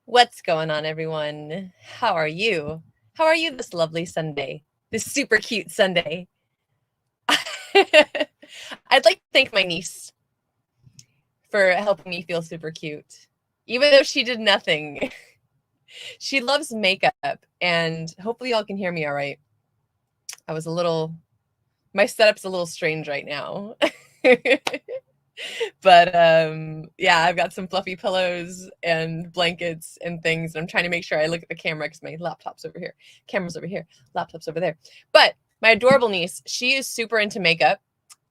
What's going on, everyone? How are you? How are you this lovely Sunday? This super cute Sunday. I'd like to thank my niece for helping me feel super cute. Even though she did nothing. She loves makeup, and hopefully y'all can hear me all right. My setup's a little strange right now. But yeah, I've got some fluffy pillows and blankets and things. And I'm trying to make sure I look at the camera because my laptop's over here, camera's over here, laptop's over there. But my adorable niece, she is super into makeup,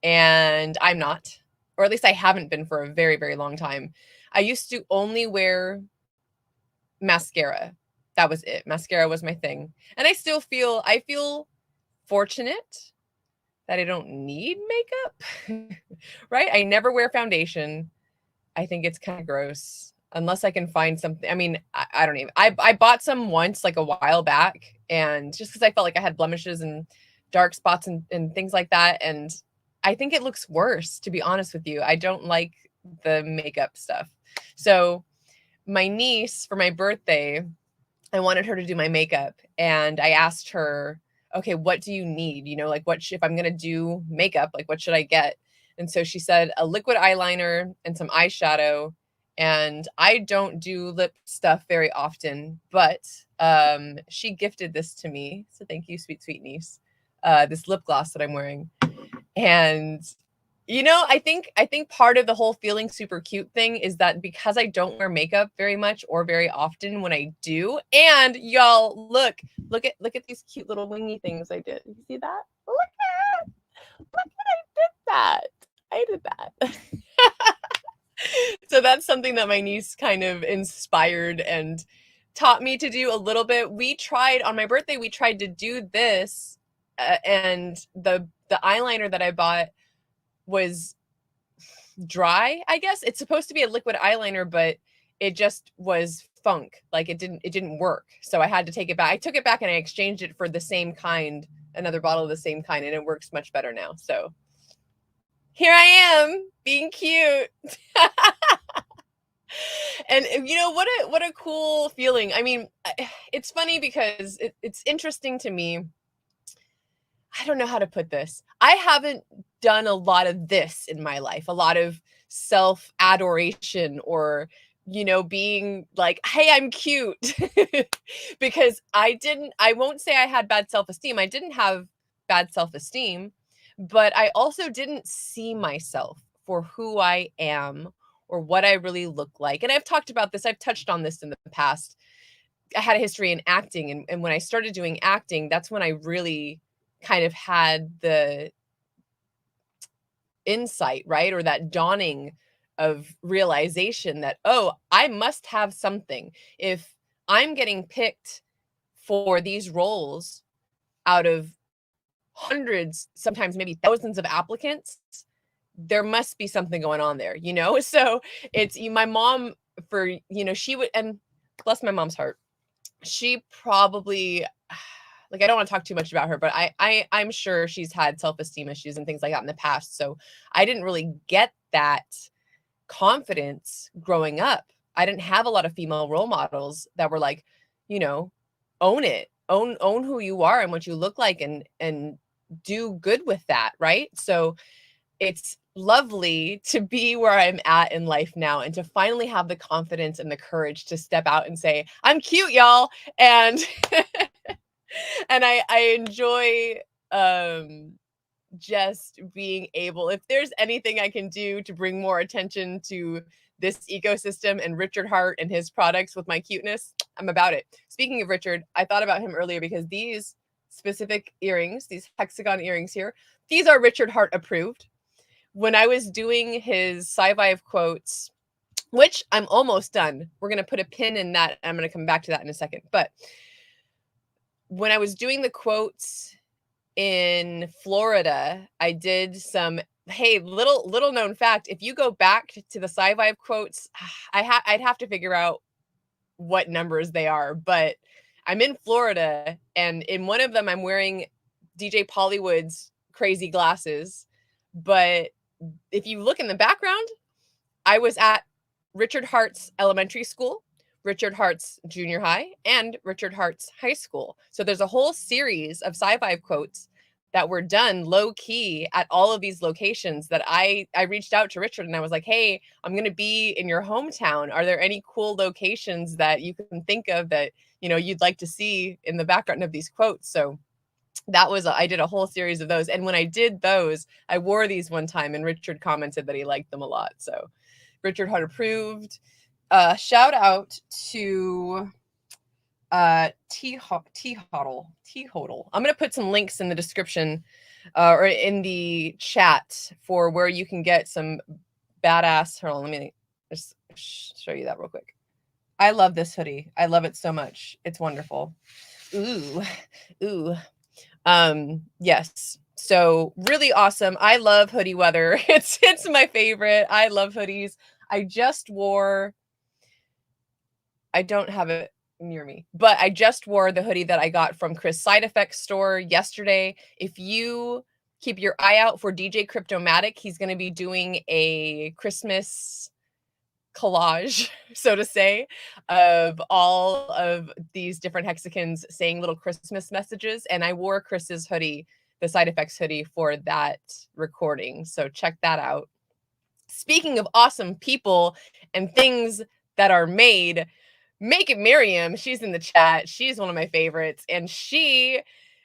and I'm not, or at least I haven't been for a very, very long time. I used to only wear mascara. That was it. Mascara was my thing. And I feel fortunate that I don't need makeup, right? I never wear foundation. I think it's kind of gross unless I can find something. I mean, I don't even, I bought some once like a while back, and just because I felt like I had blemishes and dark spots and things like that. And I think it looks worse, to be honest with you. I don't like the makeup stuff. So my niece, for my birthday, I wanted her to do my makeup, and I asked her, okay, what do you need? Like if I'm going to do makeup, like what should I get? And so she said a liquid eyeliner and some eyeshadow. And I don't do lip stuff very often, but she gifted this to me. So thank you, sweet, sweet niece. This lip gloss that I'm wearing. And I think part of the whole feeling super cute thing is that because I don't wear makeup very much or very often, when I do, and y'all look at these cute little wingy things I did. You see that? Look at I did that. So that's something that my niece kind of inspired and taught me to do a little bit. On my birthday, we tried to do this, and the eyeliner that I bought was dry, I guess. It's supposed to be a liquid eyeliner, but it just was funk. Like it didn't work. So I had to take it back. I took it back and I exchanged it for the same kind, another bottle of the same kind, and it works much better now. So here I am being cute. And what a cool feeling. I mean, it's funny because it's interesting to me. I don't know how to put this. I haven't done a lot of this in my life, a lot of self adoration or, being like, hey, I'm cute. Because I won't say I had bad self esteem. I didn't have bad self esteem, but I also didn't see myself for who I am or what I really look like. And I've talked about this, I've touched on this in the past. I had a history in acting. And when I started doing acting, that's when I really kind of had the insight, right? Or that dawning of realization that, oh, I must have something. If I'm getting picked for these roles out of hundreds, sometimes maybe thousands of applicants, there must be something going on there, So it's my mom she would, and bless my mom's heart, she probably, like, I don't want to talk too much about her, but I'm sure she's had self-esteem issues and things like that in the past. So I didn't really get that confidence growing up. I didn't have a lot of female role models that were like, own it, own who you are and what you look like, and do good with that, right? So it's lovely to be where I'm at in life now and to finally have the confidence and the courage to step out and say, I'm cute, y'all. And and I enjoy just being able, if there's anything I can do to bring more attention to this ecosystem and Richard Hart and his products with my cuteness, I'm about it. Speaking of Richard, I thought about him earlier because these specific earrings, these hexagon earrings here, these are Richard Hart approved. When I was doing his SciVive quotes, which I'm almost done, we're going to put a pin in that. I'm going to come back to that in a second. But when I was doing the quotes in Florida, I did some, hey, little known fact, if you go back to the SciVive quotes, I'd have to figure out what numbers they are, but I'm in Florida, and in one of them I'm wearing DJ Pollywood's crazy glasses. But if you look in the background, I was at Richard Hart's elementary school. Richard Hart's junior high and Richard Hart's high school. So there's a whole series of SciVive quotes that were done low key at all of these locations that I reached out to Richard and I was like, hey, I'm going to be in your hometown. Are there any cool locations that you can think of that, you know, you'd like to see in the background of these quotes? So that was, I did a whole series of those. And when I did those, I wore these one time and Richard commented that he liked them a lot. So Richard Hart approved. Shout out to T-Hodl. I'm going to put some links in the description or in the chat for where you can get some badass. Hold on, let me just show you that real quick. I love this hoodie. I love it so much. It's wonderful. Ooh. Yes. So really awesome. I love hoodie weather. It's my favorite. I love hoodies. I just wore, I don't have it near me, but I just wore the hoodie that I got from Chris Side Effects store yesterday. If you keep your eye out for DJ Cryptomatic, he's going to be doing a Christmas collage, so to say, of all of these different hexagons saying little Christmas messages. And I wore Chris's hoodie, the Side Effects hoodie, for that recording. So check that out. Speaking of awesome people and things that are made, Make It Miriam, she's in the chat. She's one of my favorites. And she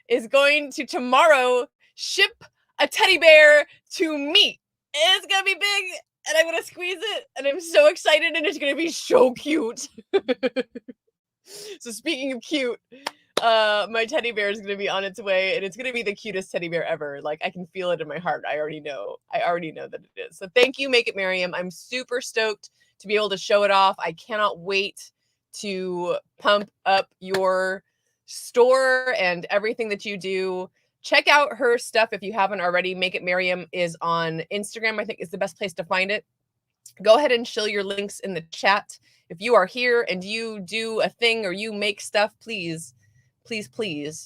is going to tomorrow ship a teddy bear to me. It's going to be big and I'm going to squeeze it. And I'm so excited and it's going to be so cute. So speaking of cute, my teddy bear is going to be on its way and it's going to be the cutest teddy bear ever. Like I can feel it in my heart. I already know that it is. So thank you, Make It Miriam. I'm super stoked to be able to show it off. I cannot wait to pump up your store and everything that you do. Check out her stuff if you haven't already. Make It Miriam is on Instagram. I think is the best place to find it. Go ahead and show your links in the chat. If you are here and you do a thing or you make stuff, please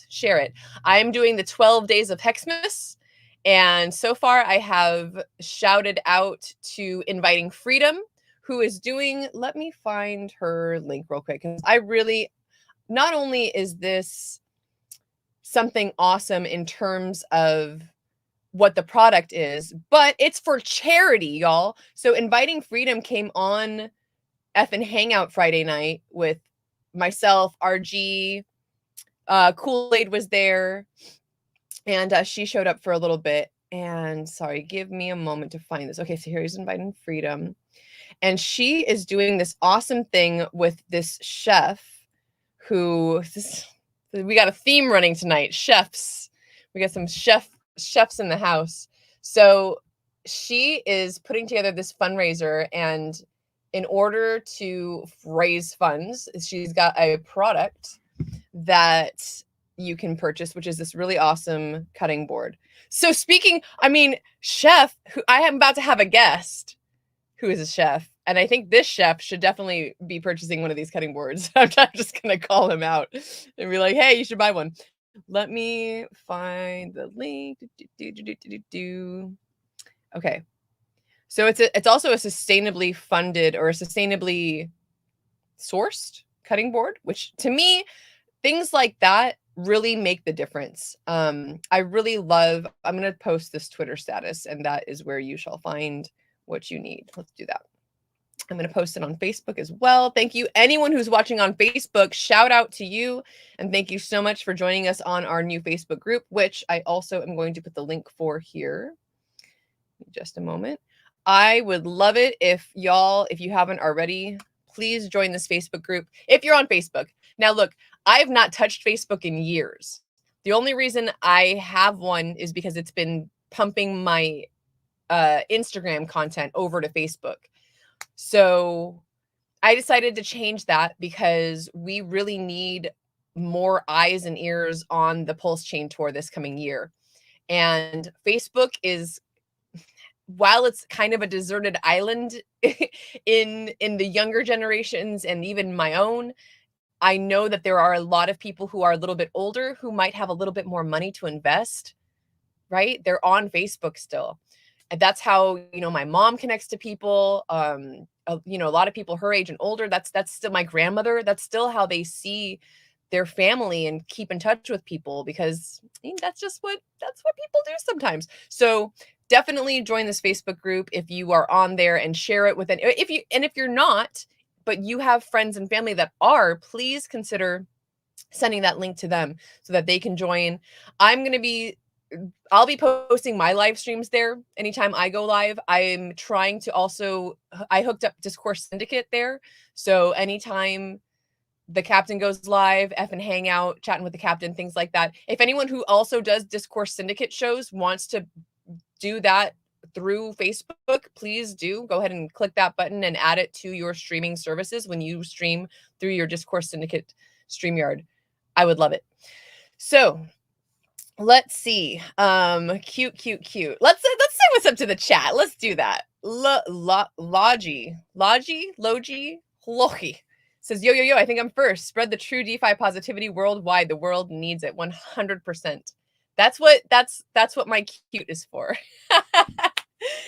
share it. I am doing the 12 days of Hexmas. And so far I have shouted out to Inviting Freedom, who is doing, let me find her link real quick. Because I really, not only is this something awesome in terms of what the product is, but it's for charity, y'all. So Inviting Freedom came on effing Hangout Friday night with myself, RG, Kool-Aid was there, and she showed up for a little bit. And sorry, give me a moment to find this. Okay, so here's Inviting Freedom. And she is doing this awesome thing with this chef who, we got a theme running tonight, chefs. We got some chefs in the house. So she is putting together this fundraiser, and in order to raise funds, she's got a product that you can purchase, which is this really awesome cutting board. So speaking, I mean, chef, who I am about to have a guest who is a chef. And I think this chef should definitely be purchasing one of these cutting boards. I'm just going to call him out and be like, hey, you should buy one. Let me find the link. Okay. So it's also a sustainably funded or a sustainably sourced cutting board, which to me, things like that really make the difference. I really love, I'm going to post this Twitter status, and that is where you shall find what you need. Let's do that. I'm going to post it on Facebook as well. Thank you. Anyone who's watching on Facebook, shout out to you. And thank you so much for joining us on our new Facebook group, which I also am going to put the link for here. In just a moment. I would love it if y'all, if you haven't already, please join this Facebook group if you're on Facebook. Now, look, I have not touched Facebook in years. The only reason I have one is because it's been pumping my Instagram content over to Facebook. So I decided to change that because we really need more eyes and ears on the PulseChain tour this coming year. And Facebook is, while it's kind of a deserted island in the younger generations and even my own, I know that there are a lot of people who are a little bit older who might have a little bit more money to invest, right? They're on Facebook still. That's how, my mom connects to people. A lot of people her age and older, that's still my grandmother. That's still how they see their family and keep in touch with people, because that's what people do sometimes. So definitely join this Facebook group if you are on there, and share it with if you're not, but you have friends and family that are, please consider sending that link to them so that they can join. I'll be posting my live streams there anytime I go live. I'm trying to also, I hooked up Discourse Syndicate there. So anytime the captain goes live, F and hangout, chatting with the captain, things like that. If anyone who also does Discourse Syndicate shows wants to do that through Facebook, please do go ahead and click that button and add it to your streaming services when you stream through your Discourse Syndicate StreamYard. I would love it. So let's see. Cute. Let's say what's up to the chat. Let's do that. Logi says, yo, I think I'm first. Spread the true DeFi positivity worldwide. The world needs it 100%. That's what my cute is for.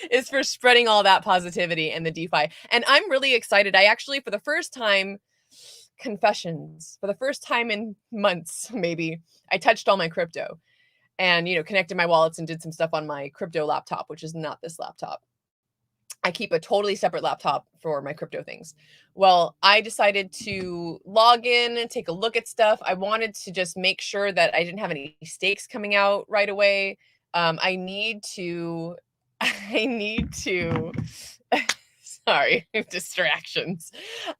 Is for spreading all that positivity and the DeFi. And I'm really excited. I actually, for the first time, confessions, for the first time in months, maybe, I touched all my crypto and, connected my wallets and did some stuff on my crypto laptop, which is not this laptop. I keep a totally separate laptop for my crypto things. Well, I decided to log in and take a look at stuff. I wanted to just make sure that I didn't have any stakes coming out right away. I need to, sorry, distractions.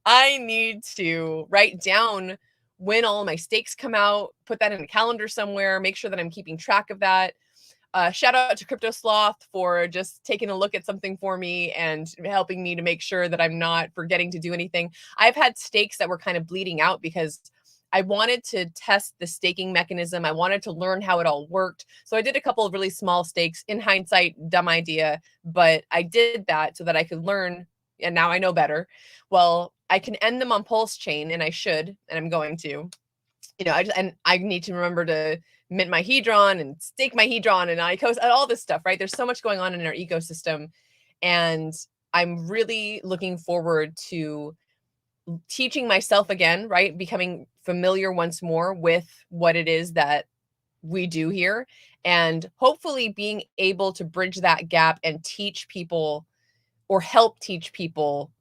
I need to write down when all my stakes come out, put that in a calendar somewhere, make sure that I'm keeping track of that. Shout out to Crypto Sloth for just taking a look at something for me and helping me to make sure that I'm not forgetting to do anything. I've had stakes that were kind of bleeding out because I wanted to test the staking mechanism. I wanted to learn how it all worked. So I did a couple of really small stakes. In hindsight, dumb idea, but I did that so that I could learn, and now I know better. Well, I can end them on PulseChain, and I should, and I'm going to. I need to remember to mint my Hedron and stake my Hedron and ICOs and all this stuff, right? There's so much going on in our ecosystem. And I'm really looking forward to teaching myself again, right? Becoming familiar once more with what it is that we do here, and hopefully being able to bridge that gap and teach people, or help teach people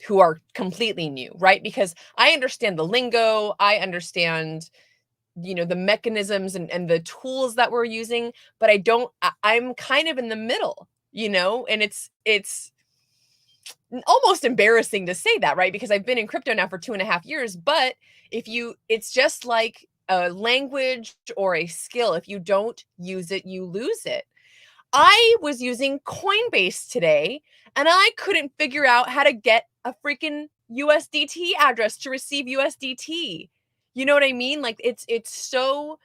who are completely new, right? Because I understand the lingo, I understand, the mechanisms and the tools that we're using, but I'm kind of in the middle, and it's almost embarrassing to say that, right? Because I've been in crypto now for 2.5 years, but it's just like a language or a skill. If you don't use it, you lose it. I was using Coinbase today and I couldn't figure out how to get a freaking USDT address to receive USDT. You know what I mean? Like it's so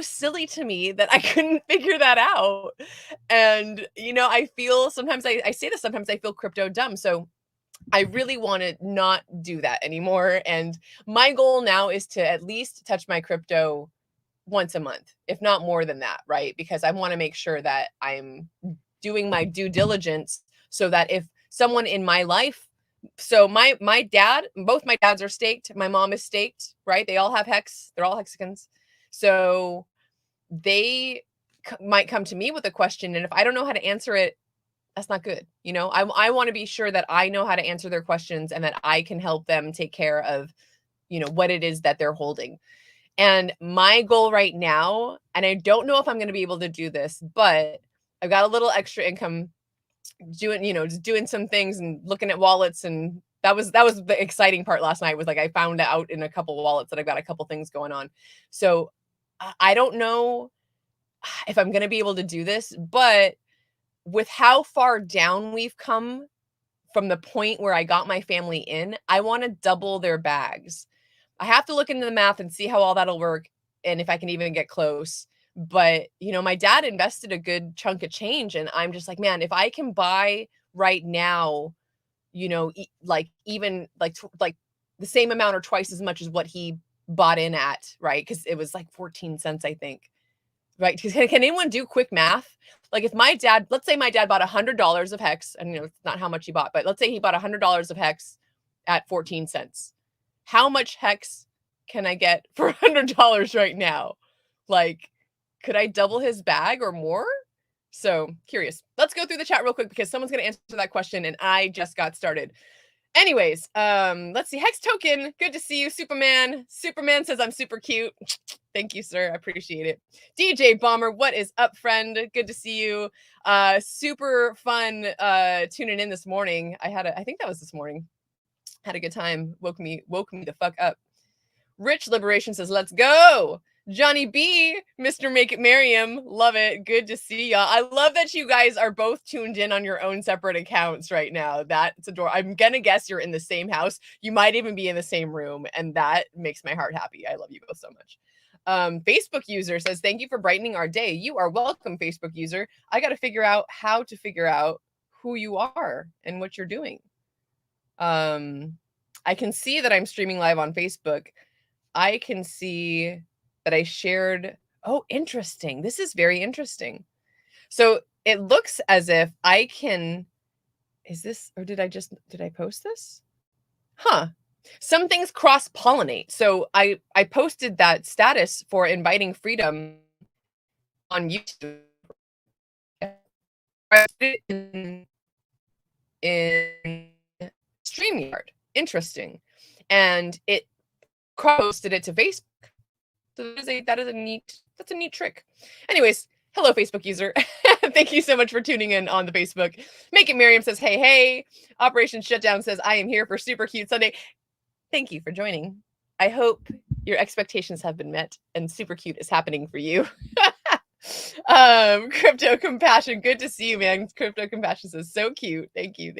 silly to me that I couldn't figure that out. And I feel sometimes I say this, sometimes I feel crypto dumb. So I really want to not do that anymore. And my goal now is to at least touch my crypto once a month, if not more than that, right? Because I want to make sure that I'm doing my due diligence so that if someone in my life, so my dad, both my dads are staked, my mom is staked, right? They all have hex, they're all hexagons. So they might come to me with a question, and if I don't know how to answer it, that's not good. I want to be sure that I know how to answer their questions and that I can help them take care of, what it is that they're holding. And my goal right now, and I don't know if I'm going to be able to do this, but I've got a little extra income doing, just doing some things and looking at wallets. And that was the exciting part last night, was like, I found out in a couple wallets that I've got a couple things going on. So I don't know if I'm going to be able to do this, but with how far down we've come from the point where I got my family in, I want to double their bags. I have to look into the math and see how all that'll work and if I can even get close. But, my dad invested a good chunk of change, and I'm just like, man, if I can buy right now, even like the same amount or twice as much as what he bought in at, right? Because it was like 14 cents, I think. right? Can anyone do quick math? Like if my dad, let's say my dad bought $100 of HEX, and it's not how much he bought, but let's say he bought $100 of HEX at 14 cents. How much HEX can I get for $100 right now? Like, could I double his bag or more? So curious. Let's go through the chat real quick because someone's going to answer that question and I just got started. Anyways, let's see. Hex Token, good to see you. Superman says I'm super cute. Thank you, sir. I appreciate it. DJ Bomber, what is up, friend? Good to see you. Super fun tuning in this morning. I think that was this morning. Had a good time. Woke me the fuck up. Rich Liberation says, let's go. Johnny B, Mr. Make It Merriam, love it. Good to see y'all. I love that you guys are both tuned in on your own separate accounts right now. That's adorable. I'm gonna guess you're in the same house. You might even be in the same room, and that makes my heart happy. I love you both so much. Facebook user says, thank you for brightening our day. You are welcome, Facebook user. I got to figure out how to figure out who you are and what you're doing. I can see that I'm streaming live on Facebook. I can see that I shared. Oh, interesting. This is very interesting. So it looks as if I can, is this, or did I post this? Huh. Some things cross-pollinate. So I posted that status for inviting freedom on YouTube. In StreamYard. Interesting. And it posted it to Facebook. So that's a neat trick. Anyways, hello, Facebook user. Thank you so much for tuning in on the Facebook. Make It Miriam says, hey. Operation Shutdown says, I am here for Super Cute Sunday. Thank you for joining. I hope your expectations have been met and Super Cute is happening for you. Crypto Compassion, good to see you, man. Crypto Compassion says, so cute. Thank you.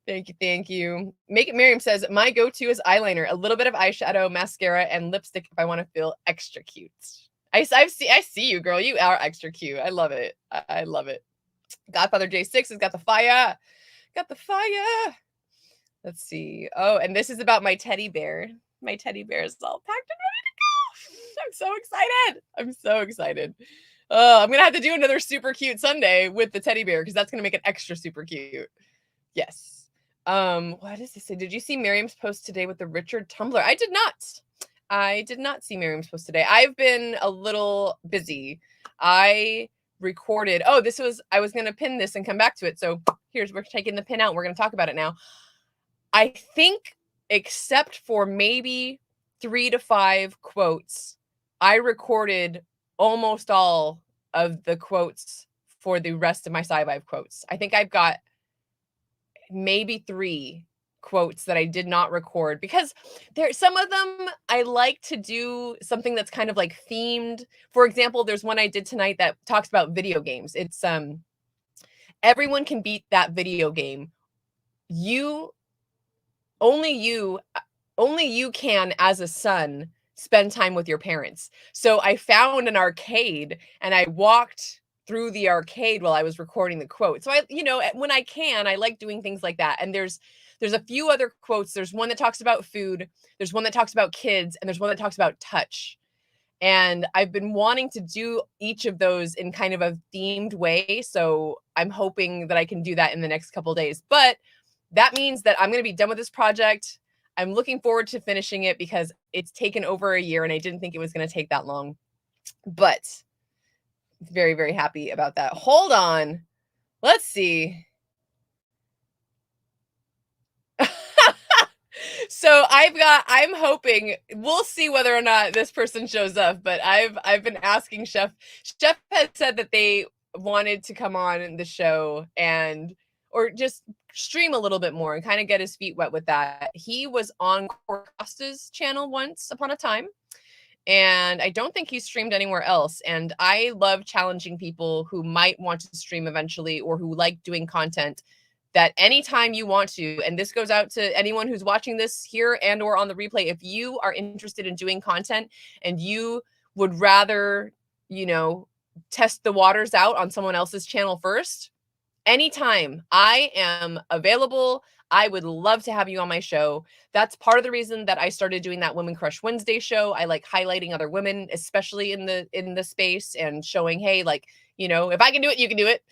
Make It Miriam says, my go-to is eyeliner, a little bit of eyeshadow, mascara, and lipstick if I want to feel extra cute. I see you, girl. You are extra cute. I love it. I love it. Godfather J6 has got the fire. Let's see. Oh, and this is about my teddy bear. My teddy bear is all packed and ready to go. I'm so excited. I'm going to have to do another super cute Sunday with the teddy bear because that's going to make it extra super cute. Yes. What does this say? Did you see Miriam's post today with the Richard Tumblr? I did not see Miriam's post today. I've been a little busy. I recorded. I was going to pin this and come back to it. So we're taking the pin out. We're going to talk about it now. I think except for maybe 3 to 5 quotes, I recorded almost all of the quotes for the rest of my SciVive quotes. I think I've got maybe 3 quotes that I did not record because some of them I like to do something that's kind of like themed. For example, there's one I did tonight that talks about video games. It's everyone can beat that video game. Only you can, as a son, spend time with your parents. So I found an arcade and I walked through the arcade while I was recording the quote. So when I can, I like doing things like that. And there's a few other quotes. There's one that talks about food. There's one that talks about kids, and there's one that talks about touch. And I've been wanting to do each of those in kind of a themed way. So I'm hoping that I can do that in the next couple of days. But that means that I'm going to be done with this project. I'm looking forward to finishing it because it's taken over a year and I didn't think it was going to take that long. But very, very happy about that. Hold on. Let's see. So I'm hoping, we'll see whether or not this person shows up, but I've been asking Chef. Chef had said that they wanted to come on the show or just stream a little bit more and kind of get his feet wet with that. He was on Costa's channel once upon a time, and I don't think he streamed anywhere else. And I love challenging people who might want to stream eventually or who like doing content, that anytime you want to, and this goes out to anyone who's watching this here and or on the replay, if you are interested in doing content and you would rather, test the waters out on someone else's channel first, anytime. I am available. I would love to have you on my show. That's part of the reason that I started doing that Women Crush Wednesday show. I like highlighting other women, especially in the space, and showing, hey, like, if I can do it, you can do it.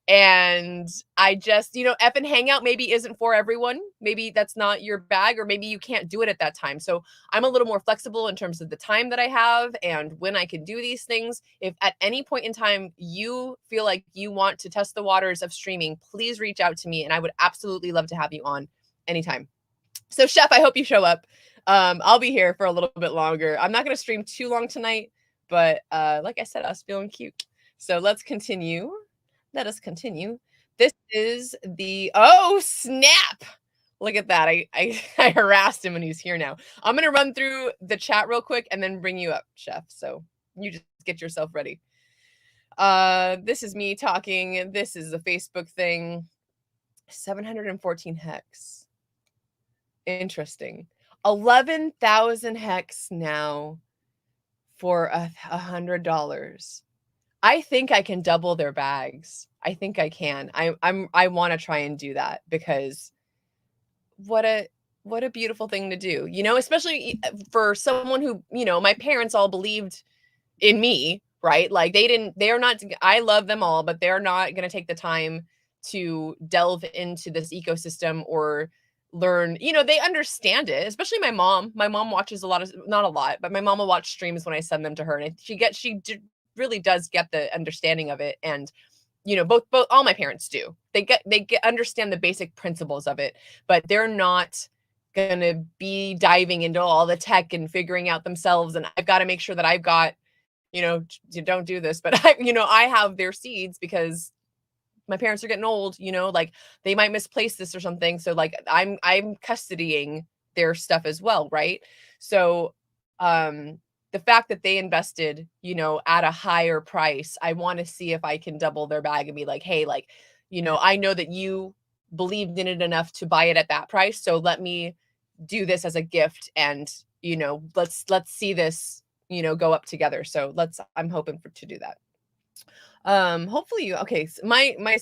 And I just, F and Hangout maybe isn't for everyone. Maybe that's not your bag, or maybe you can't do it at that time. So I'm a little more flexible in terms of the time that I have and when I can do these things. If at any point in time you feel like you want to test the waters of streaming, please reach out to me, and I would absolutely love to have you on anytime. So Chef, I hope you show up. I'll be here for a little bit longer. I'm not going to stream too long tonight, but like I said, I was feeling cute. So let's continue. Let us continue. This is oh, snap. Look at that. I harassed him and he's here now. I'm going to run through the chat real quick and then bring you up, Chef. So you just get yourself ready. This is me talking. This is the Facebook thing. 714 hex. Interesting. 11,000 hex now for $100. I think I can double their bags. I think I can. I want to try and do that, because what a beautiful thing to do, especially for someone who, my parents all believed in me, right? Like they're not, I love them all, but they're not going to take the time to delve into this ecosystem or learn, they understand it, especially my mom. My mom watches a lot of, not a lot, but my mom will watch streams when I send them to her, and really does get the understanding of it. And both all my parents do. They understand the basic principles of it, but they're not gonna be diving into all the tech and figuring out themselves. And I've got to make sure that I've got, you don't do this, but I have their seeds, because my parents are getting old, like they might misplace this or something. So like I'm custodying their stuff as well, right? So the fact that they invested, at a higher price, I want to see if I can double their bag and be like, hey, like, I know that you believed in it enough to buy it at that price. So let me do this as a gift, and, let's see this, go up together. So I'm hoping to do that. Hopefully okay. So my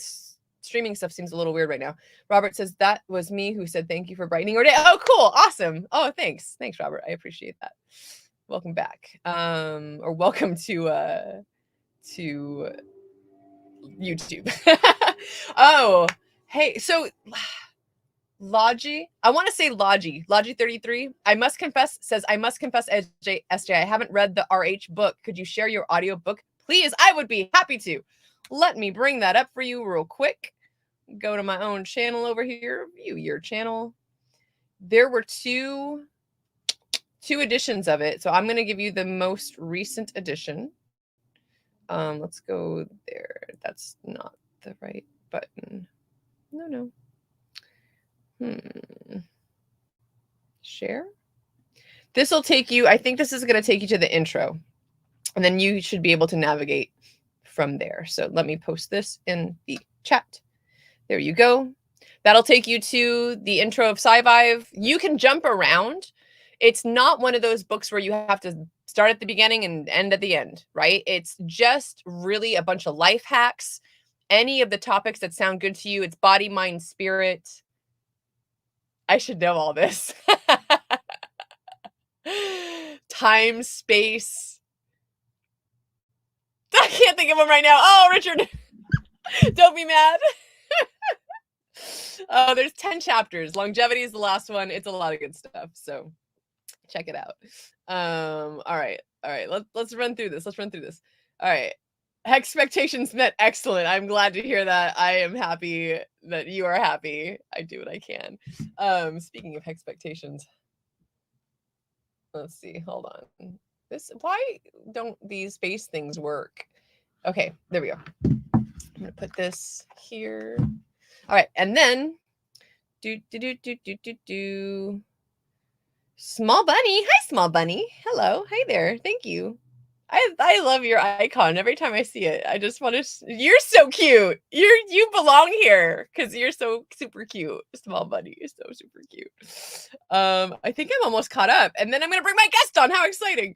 streaming stuff seems a little weird right now. Robert says that was me who said thank you for brightening your day. Oh, cool. Awesome. Oh, thanks, Robert. I appreciate that. Welcome back. Or welcome to YouTube. Oh, hey, so Logi, I want to say Logi 33. I must confess, SJ, I haven't read the RH book. Could you share your audio book, please? I would be happy to. Let me bring that up for you real quick. Go to my own channel over here, view your channel. There were two editions of it, so I'm going to give you the most recent edition. Let's go there. That's not the right button. No. Share. This will take you, I think this is going to take you to the intro, and then you should be able to navigate from there. So let me post this in the chat. There you go. That'll take you to the intro of SciVive. You can jump around. It's not one of those books where you have to start at the beginning and end at the end, right? It's just really a bunch of life hacks. Any of the topics that sound good to you. It's body, mind, spirit. I should know all this. Time, space. I can't think of them right now. Oh, Richard, don't be mad. Oh, there's 10 chapters. Longevity is the last one. It's a lot of good stuff. So check it out. All right. Let's run through this. All right. Expectations met. Excellent. I'm glad to hear that. I am happy that you are happy. I do what I can. Speaking of expectations, let's see. Hold on. Why don't these space things work? Okay, there we go. I'm gonna put this here. All right, and then Small Bunny. Hi, Small Bunny. Hello. Hi there. Thank you. I love your icon. Every time I see it, I just want to. You're so cute. You belong here because you're so super cute. Small Bunny is so super cute. I think I'm almost caught up, and then I'm gonna bring my guest on. How exciting!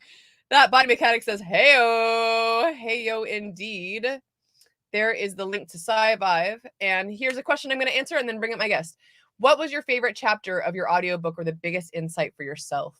That body mechanic says, "Heyo, heyo, indeed." there is the link to SciVive. And here's a question I'm going to answer and then bring up my guest. What was your favorite chapter of your audiobook or the biggest insight for yourself?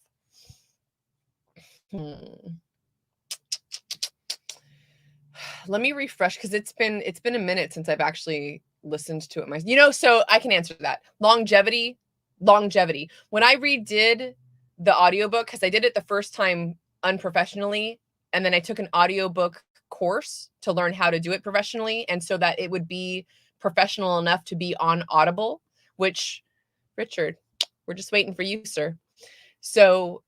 Let me refresh, because it's been a minute since I've actually listened to it myself. So I can answer that. Longevity. When I redid the audiobook, because I did it the first time unprofessionally, and then I took an audiobook course to learn how to do it professionally, and so that it would be professional enough to be on Audible, which, Richard, we're just waiting for you, sir. So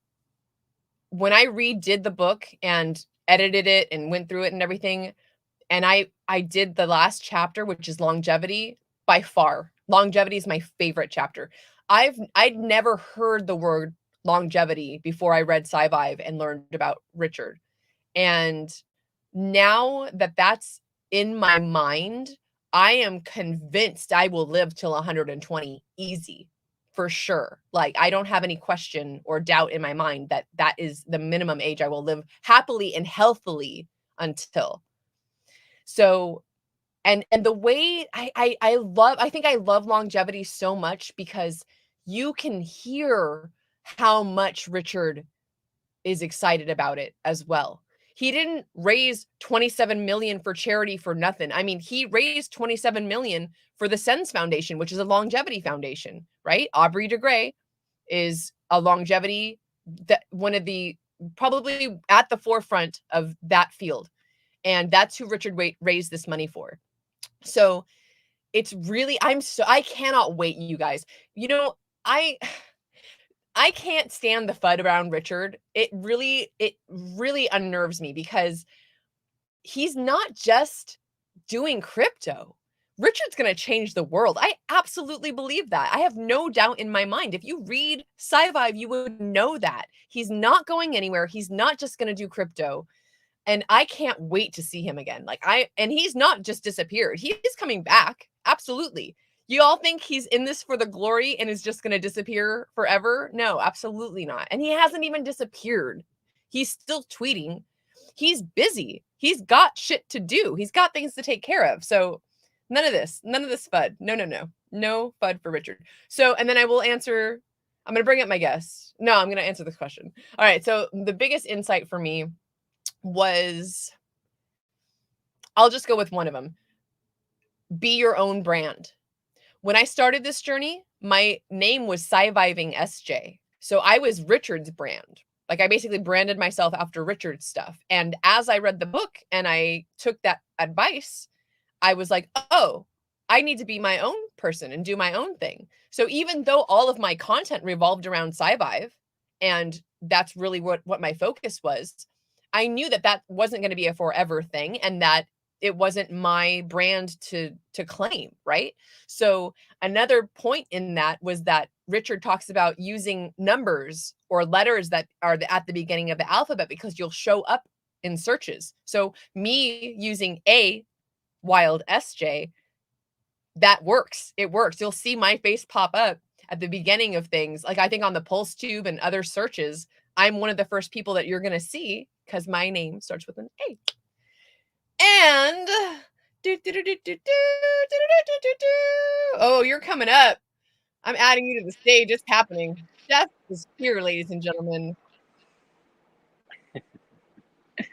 when I redid the book and edited it and went through it and everything, and I did the last chapter, which is longevity. By far, longevity is my favorite chapter. I'd never heard the word longevity before I read SciVive and learned about Richard. And now that that's in my mind, I am convinced I will live till 120 easy, for sure. Like, I don't have any question or doubt in my mind that that is the minimum age I will live happily and healthily until. So, and the way I think I love longevity so much because you can hear how much Richard is excited about it as well. He didn't raise 27 million for charity for nothing. I mean, he raised 27 million for the SENS Foundation, which is a longevity foundation, right? Aubrey de Grey is a longevity, that one of the probably at the forefront of that field. And that's who Richard raised this money for. So it's really, I cannot wait, you guys. I can't stand the FUD around Richard. It really unnerves me because he's not just doing crypto. Richard's going to change the world. I absolutely believe that. I have no doubt in my mind. If you read SciVive, you would know that. He's not going anywhere. He's not just going to do crypto. And I can't wait to see him again. And he's not just disappeared. He is coming back. Absolutely. You all think he's in this for the glory and is just going to disappear forever? No, absolutely not. And he hasn't even disappeared. He's still tweeting. He's busy. He's got shit to do. He's got things to take care of. So none of this FUD. No FUD for Richard. So, and then I will answer, I'm going to bring up my guest. No, I'm going to answer this question. All right. So the biggest insight for me was, I'll just go with one of them. Be your own brand. When I started this journey, my name was SciViving SJ. So I was Richard's brand. Like, I basically branded myself after Richard's stuff. And as I read the book and I took that advice, I was like, oh, I need to be my own person and do my own thing. So even though all of my content revolved around SciVive, and that's really what my focus was, I knew that that wasn't going to be a forever thing and that it wasn't my brand to claim, right? So another point in that was that Richard talks about using numbers or letters that are at the beginning of the alphabet because you'll show up in searches. So me using A Wild SJ, that works. It works. You'll see my face pop up at the beginning of things. Like, I think on the Pulse Tube and other searches, I'm one of the first people that you're going to see because my name starts with an A. And oh, you're coming up. I'm adding you to the stage. It's happening. Chef is here, ladies and gentlemen. Can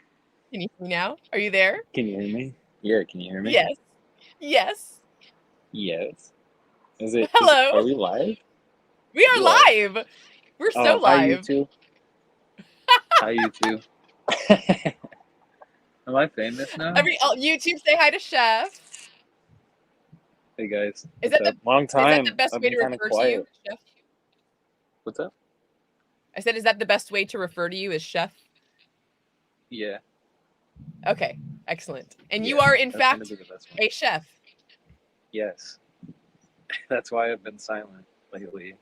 you hear me now? Are you there? Can you hear me? Yeah, can you hear me? Yes. Yes. Yes. Is it? Hello. Are we live? We are live. We're so live. Hi, you two. Hi, you two. Am I famous now? YouTube, say hi to Chef. Hey guys. Is that long time? Is that the best way to refer to you, Chef? What's up? I said, is that the best way to refer to you as Chef? Yeah. Okay, excellent. And you are, in fact, a chef. Yes. That's why I've been silent lately.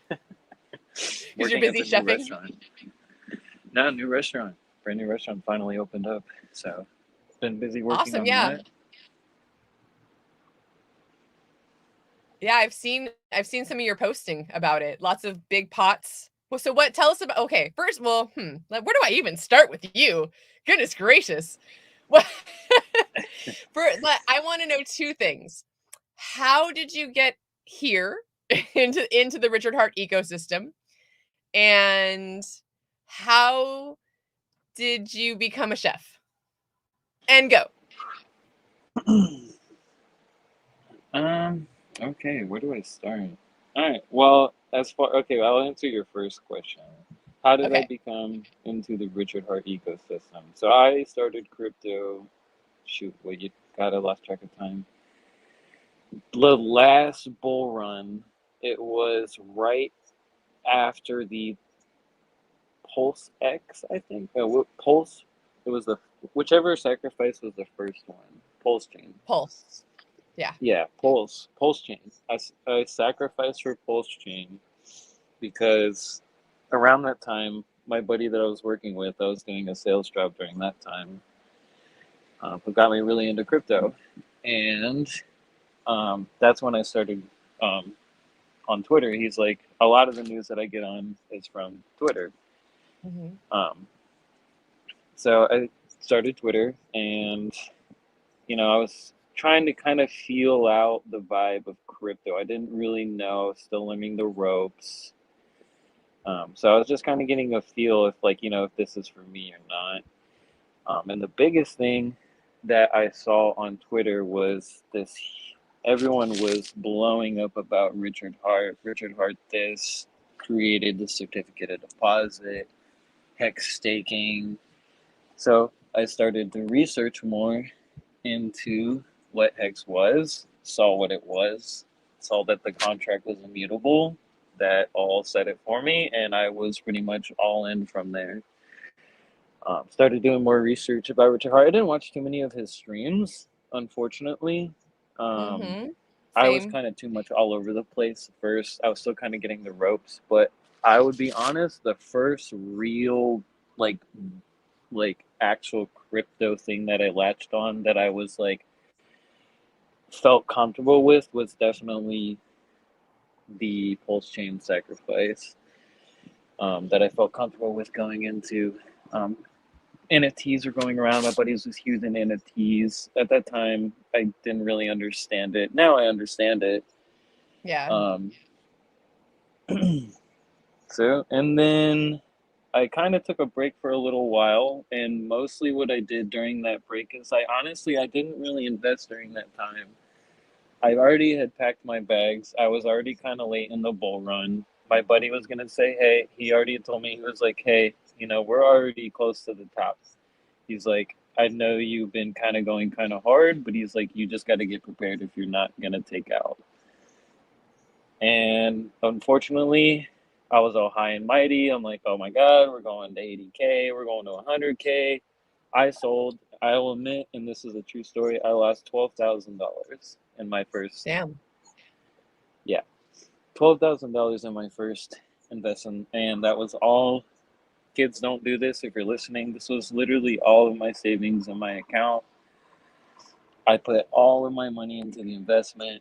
Because you're busy chefing? No, new restaurant. Brand new restaurant finally opened up. So it's been busy working on that. Yeah, I've seen some of your posting about it. Lots of big pots. Well, so what? Tell us about. Okay, first, well, where do I even start with you? Goodness gracious. What But I want to know two things. How did you get here into the Richard Hart ecosystem? And how did you become a chef? And go. Okay, where do I start? All right. Well, I'll answer your first question. How did I Okay. become into the Richard Hart ecosystem? So I started crypto. Shoot, wait, you got, I lost track of time. The last bull run, it was right after the Pulse X, I think. Pulse. It was the whichever sacrifice was the first one. PulseChain. Pulse. Yeah. Yeah, PulseChain. I sacrificed for PulseChain because around that time, my buddy that I was working with, I was doing a sales job during that time, who got me really into crypto, and that's when I started on Twitter. He's like, a lot of the news that I get on is from Twitter. Mm-hmm. So I started Twitter, and I was trying to kind of feel out the vibe of crypto. I didn't really know, still learning the ropes. So I was just kind of getting a feel if, like, if this is for me or not. And the biggest thing that I saw on Twitter was this: everyone was blowing up about Richard Hart. Richard Hart this created the certificate of deposit, HEX staking. So I started to research more into what HEX was, saw what it was, saw that the contract was immutable. That all set it for me, and I was pretty much all in from there. Started doing more research about Richard Hart. I didn't watch too many of his streams, unfortunately. Um, Mm-hmm. I was Same. kind of too much all over the place at first. I was still kind of getting the ropes, but I would be honest, the first real like actual crypto thing that I latched on that I was like felt comfortable with was definitely the PulseChain sacrifice. That I felt comfortable with going into. NFTs were going around. My buddies was using NFTs. At that time, I didn't really understand it. Now I understand it. Yeah. Um, and then I kind of took a break for a little while, and mostly what I did during that break is I didn't really invest during that time. I already had packed my bags. I was already kind of late in the bull run. My buddy was gonna say, hey, he already told me, he was like, hey, we're already close to the top. He's like, I know you've been kind of going kind of hard, but he's like, you just got to get prepared if you're not gonna take out. And unfortunately, I was all high and mighty. I'm like, oh my God, we're going to 80K, we're going to 100K. I sold, I will admit, and this is a true story, I lost $12,000 in my first. Damn. Yeah, $12,000 in my first investment, and that was all. Kids, don't do this if you're listening. This was literally all of my savings in my account. I put all of my money into the investment.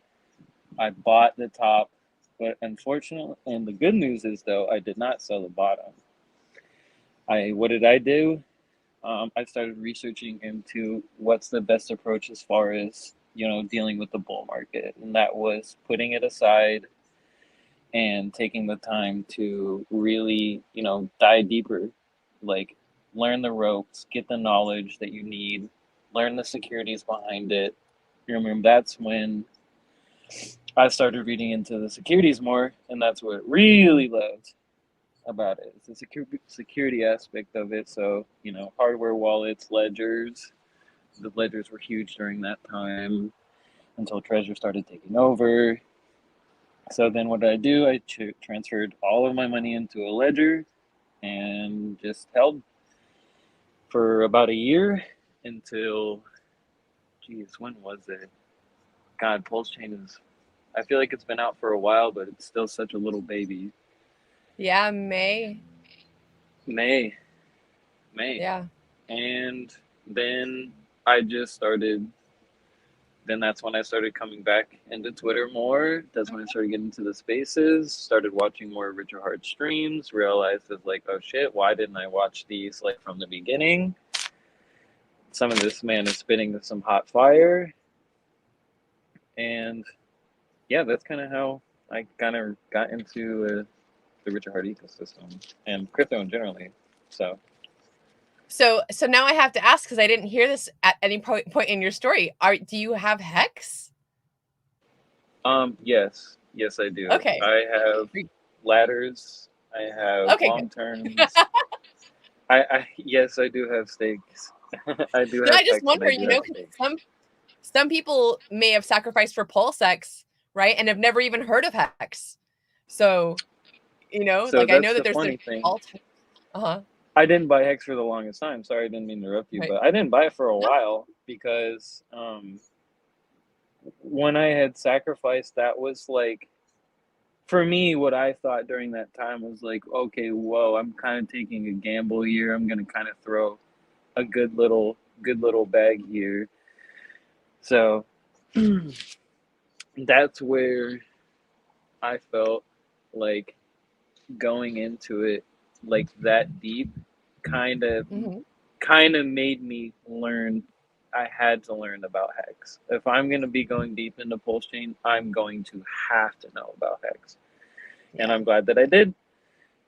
I bought the top, but unfortunately, and the good news is though, I did not sell the bottom. What did I do? I started researching into what's the best approach as far as dealing with the bull market, and that was putting it aside and taking the time to really dive deeper, like learn the ropes, get the knowledge that you need, learn the securities behind it. You remember, that's when I started reading into the securities more, and that's what I really loved about it. It's the security aspect of it. So, hardware wallets, ledgers. The ledgers were huge during that time until Treasure started taking over. So then what did I do? I transferred all of my money into a ledger and just held for about a year until, geez, when was it? God, PulseChain is, I feel like it's been out for a while, but it's still such a little baby. Yeah, May. May. Yeah. And then I just started, then that's when I started coming back into Twitter more. That's when I started getting into the spaces, started watching more Richard Hart streams, realized it's like, oh shit, why didn't I watch these like from the beginning? some of this man is spitting some hot fire. And yeah, that's kind of how I kind of got into the Richard Hart ecosystem and crypto in generally. So now I have to ask, because I didn't hear this at any point in your story. Do you have HEX? yes, I do. Okay. I have ladders. I have long terms. Yes, I do have stakes. I do have I just HEX wonder, and I do have stakes. some people may have sacrificed for PulseX, right, and have never even heard of HEX. So, So like, I know that's that the there's funny thing. Uh-huh. I didn't buy HEX for the longest time. Sorry, I didn't mean to interrupt you, Right. but I didn't buy it for a while because when I had sacrificed, that was like, for me, what I thought during that time was like, okay, whoa, I'm kind of taking a gamble here. I'm gonna kind of throw a good little bag here. So that's where I felt like going into it like that deep kind of made me learn. I had to learn about HEX. If I'm going to be going deep into PulseChain, I'm going to have to know about HEX. Yeah. And I'm glad that I did.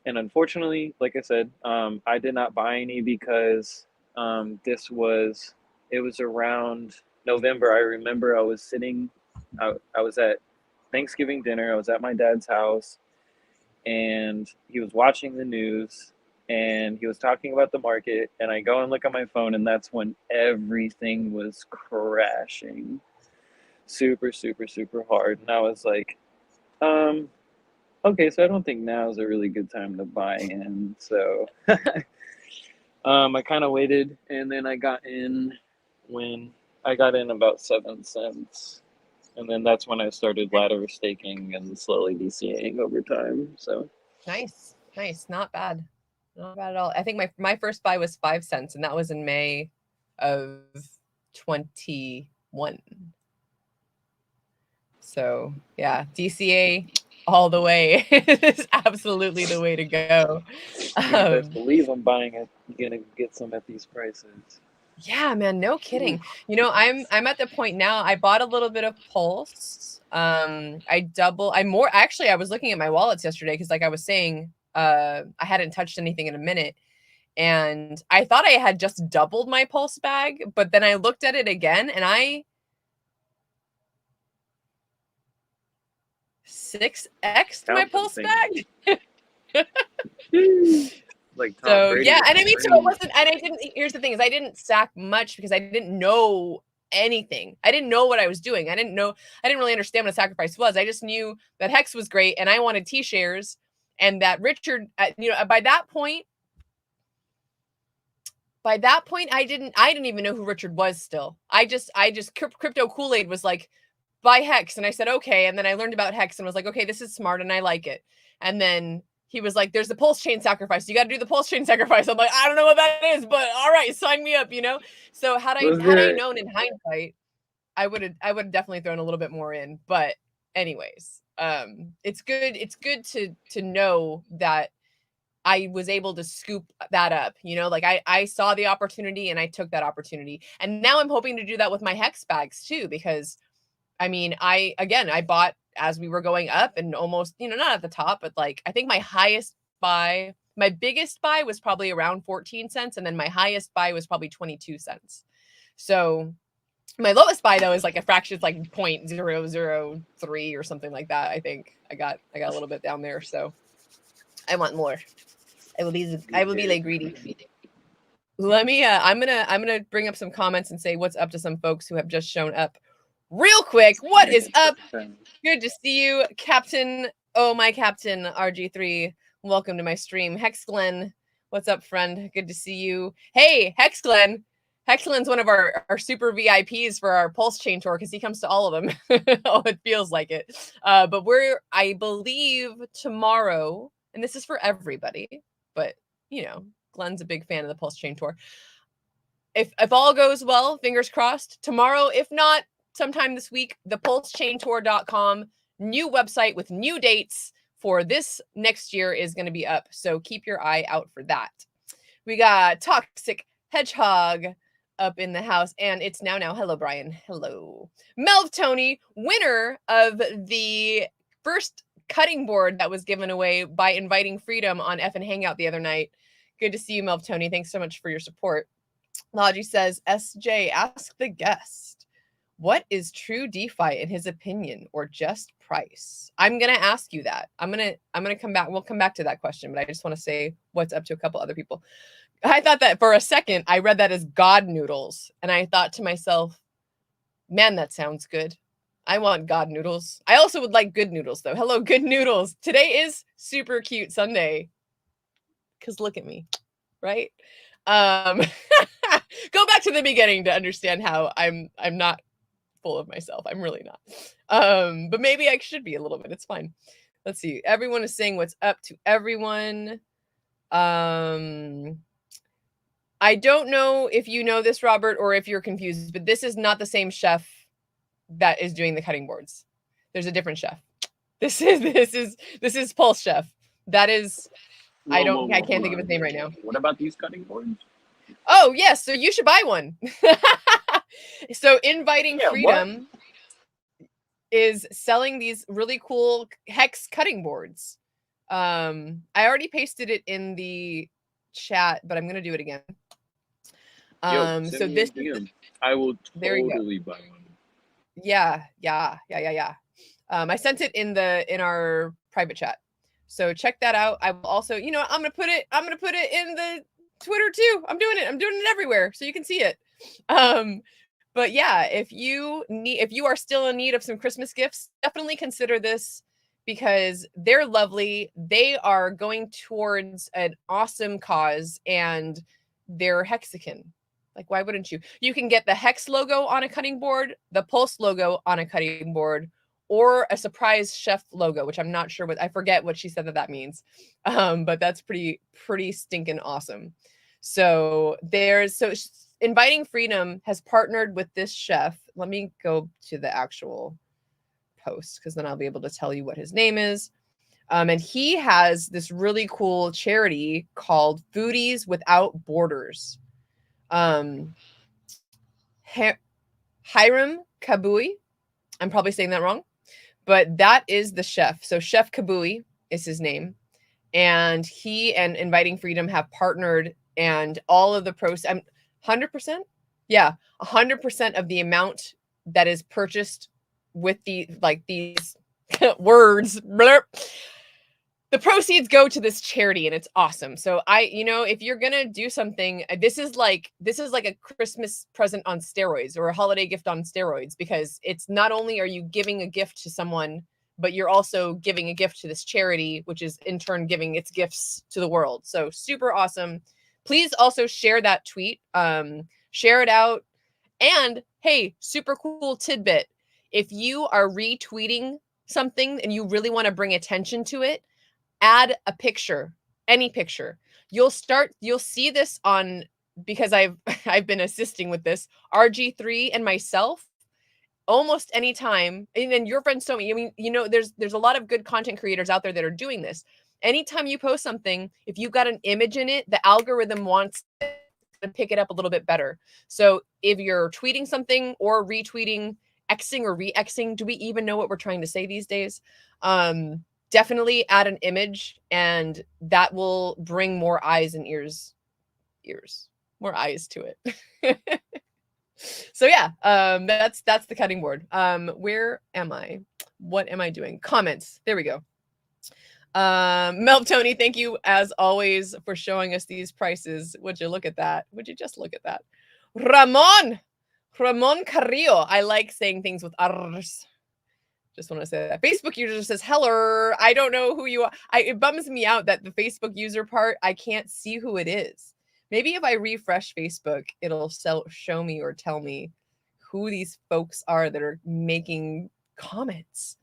And unfortunately, like I said, I did not buy any because it was around November. I remember I was sitting, I was at Thanksgiving dinner. I was at my dad's house and he was watching the news and he was talking about the market, and I go and look at my phone, and that's when everything was crashing super, super, super hard. And I was like, okay, so I don't think now is a really good time to buy in. So I kind of waited, and then I got in when I got in about 7 cents. And then that's when I started ladder staking and slowly DCAing over time. So nice. Not bad. Not bad at all. I think my first buy was 5 cents, and that was in May of 21. So yeah, DCA all the way is absolutely the way to go. You best believe I'm buying it. You're gonna get some at these prices. Yeah, man, no kidding. I'm at the point now. I bought a little bit of Pulse. I was looking at my wallets yesterday because, like I was saying, I hadn't touched anything in a minute. And I thought I had just doubled my Pulse bag, but then I looked at it again and I 6x'd my Pulse bag. Like Tom So Brady. yeah, and I mean, so it wasn't, and I didn't, here's the thing is I didn't stack much because I didn't know anything. I didn't know what I was doing. I didn't really understand what a sacrifice was. I just knew that HEX was great and I wanted T-shares, and that Richard, by that point, I didn't even know who Richard was still. I just Crypto Kool-Aid was like, buy HEX. And I said, okay. And then I learned about HEX and was like, okay, this is smart and I like it. And then he was like, there's the PulseChain sacrifice. You got to do the PulseChain sacrifice. I'm like, I don't know what that is, but all right, sign me up, So had I known in hindsight, I would have definitely thrown a little bit more in. But anyways, it's good to know that I was able to scoop that up, like I saw the opportunity and I took that opportunity. And now I'm hoping to do that with my HEX bags too, because I mean, I bought as we were going up and almost, not at the top, but like, I think my biggest buy was probably around 14 cents. And then my highest buy was probably 22 cents. So my lowest buy though is like a fraction, it's like 0.003 or something like that. I think I got a little bit down there. So I want more. I will be like greedy. Let me, I'm going to bring up some comments and say what's up to some folks who have just shown up. Real quick, what is up? Good to see you, Captain. Oh, my Captain RG3. Welcome to my stream. Hex Glenn, what's up, friend? Good to see you. Hey, Hex Glenn. Hex Glenn's one of our super VIPs for our PulseChain tour because he comes to all of them. Oh, it feels like it. But I believe, tomorrow, and this is for everybody, but, Glenn's a big fan of the PulseChain tour. If all goes well, fingers crossed, tomorrow, if not, sometime this week, the pulsechaintour.com new website with new dates for this next year is going to be up. So keep your eye out for that. We got Toxic Hedgehog. up in the house, and it's now. Hello, Brian. Hello. Melv Tony, winner of the first cutting board that was given away by Inviting Freedom on F and Hangout the other night. Good to see you, Melv Tony. Thanks so much for your support. Logi says, SJ, ask the guest, what is true DeFi in his opinion, or just price? I'm gonna ask you that. I'm gonna come back. We'll come back to that question, but I just want to say what's up to a couple other people. I thought that for a second, I read that as God noodles, and I thought to myself, man, that sounds good. I want God noodles. I also would like good noodles, though. Hello, good noodles. Today is super cute Sunday. Because look at me, right? Go back to the beginning to understand how I'm not full of myself. I'm really not. But maybe I should be a little bit. It's fine. Let's see. Everyone is saying what's up to everyone. I don't know if you know this, Robert, or if you're confused, but this is not the same chef that is doing the cutting boards. There's a different chef. This is Pulse Chef. That is, I can't think of his name right now. What about these cutting boards? Oh yes, so you should buy one. So Inviting Freedom is selling these really cool hex cutting boards. I already pasted it in the chat, but I'm gonna do it again. So this is, I will totally buy one. Yeah. I sent it in our private chat. So check that out. I will also, I'm gonna put it in the Twitter too. I'm doing it everywhere so you can see it. But yeah, if you are still in need of some Christmas gifts, definitely consider this, because they're lovely. They are going towards an awesome cause, and they're Hexican. Like, why wouldn't you? You can get the Hex logo on a cutting board, the Pulse logo on a cutting board, or a surprise chef logo, which I'm not sure I forget what she said that means. But that's pretty stinking awesome. So Inviting Freedom has partnered with this chef. Let me go to the actual post, because then I'll be able to tell you what his name is. And he has this really cool charity called Foodies Without Borders. Hiram Kabui. I'm probably saying that wrong, but that is the chef. So Chef Kabui is his name. And he and Inviting Freedom have partnered, and all of the proceeds, 100%? Yeah, 100% of the amount that is purchased with these words, blurp, the proceeds go to this charity, and it's awesome. So if you're gonna do something, this is like a Christmas present on steroids, or a holiday gift on steroids, because it's not only are you giving a gift to someone, but you're also giving a gift to this charity, which is in turn giving its gifts to the world. So super awesome. Please also share that tweet, share it out. And hey, super cool tidbit. If you are retweeting something and you really want to bring attention to it, add a picture, any picture. You'll see this on, because I've been assisting with this, RG3 and myself, almost any time, and then your friends told me, there's a lot of good content creators out there that are doing this. Anytime you post something, if you've got an image in it, the algorithm wants to pick it up a little bit better. So if you're tweeting something or retweeting, Xing or re-Xing, do we even know what we're trying to say these days? Definitely add an image, and that will bring more eyes and ears, more eyes to it. So yeah, that's the cutting board. Where am I? What am I doing? Comments. There we go. Melv Tony, thank you as always for showing us these prices. Would you look at that? Would you just look at that? Ramon Carrillo. I like saying things with R's. Just want to say that. Facebook user says, hello. I don't know who you are. It bums me out that the Facebook user part, I can't see who it is. Maybe if I refresh Facebook, it'll show me or tell me who these folks are that are making comments.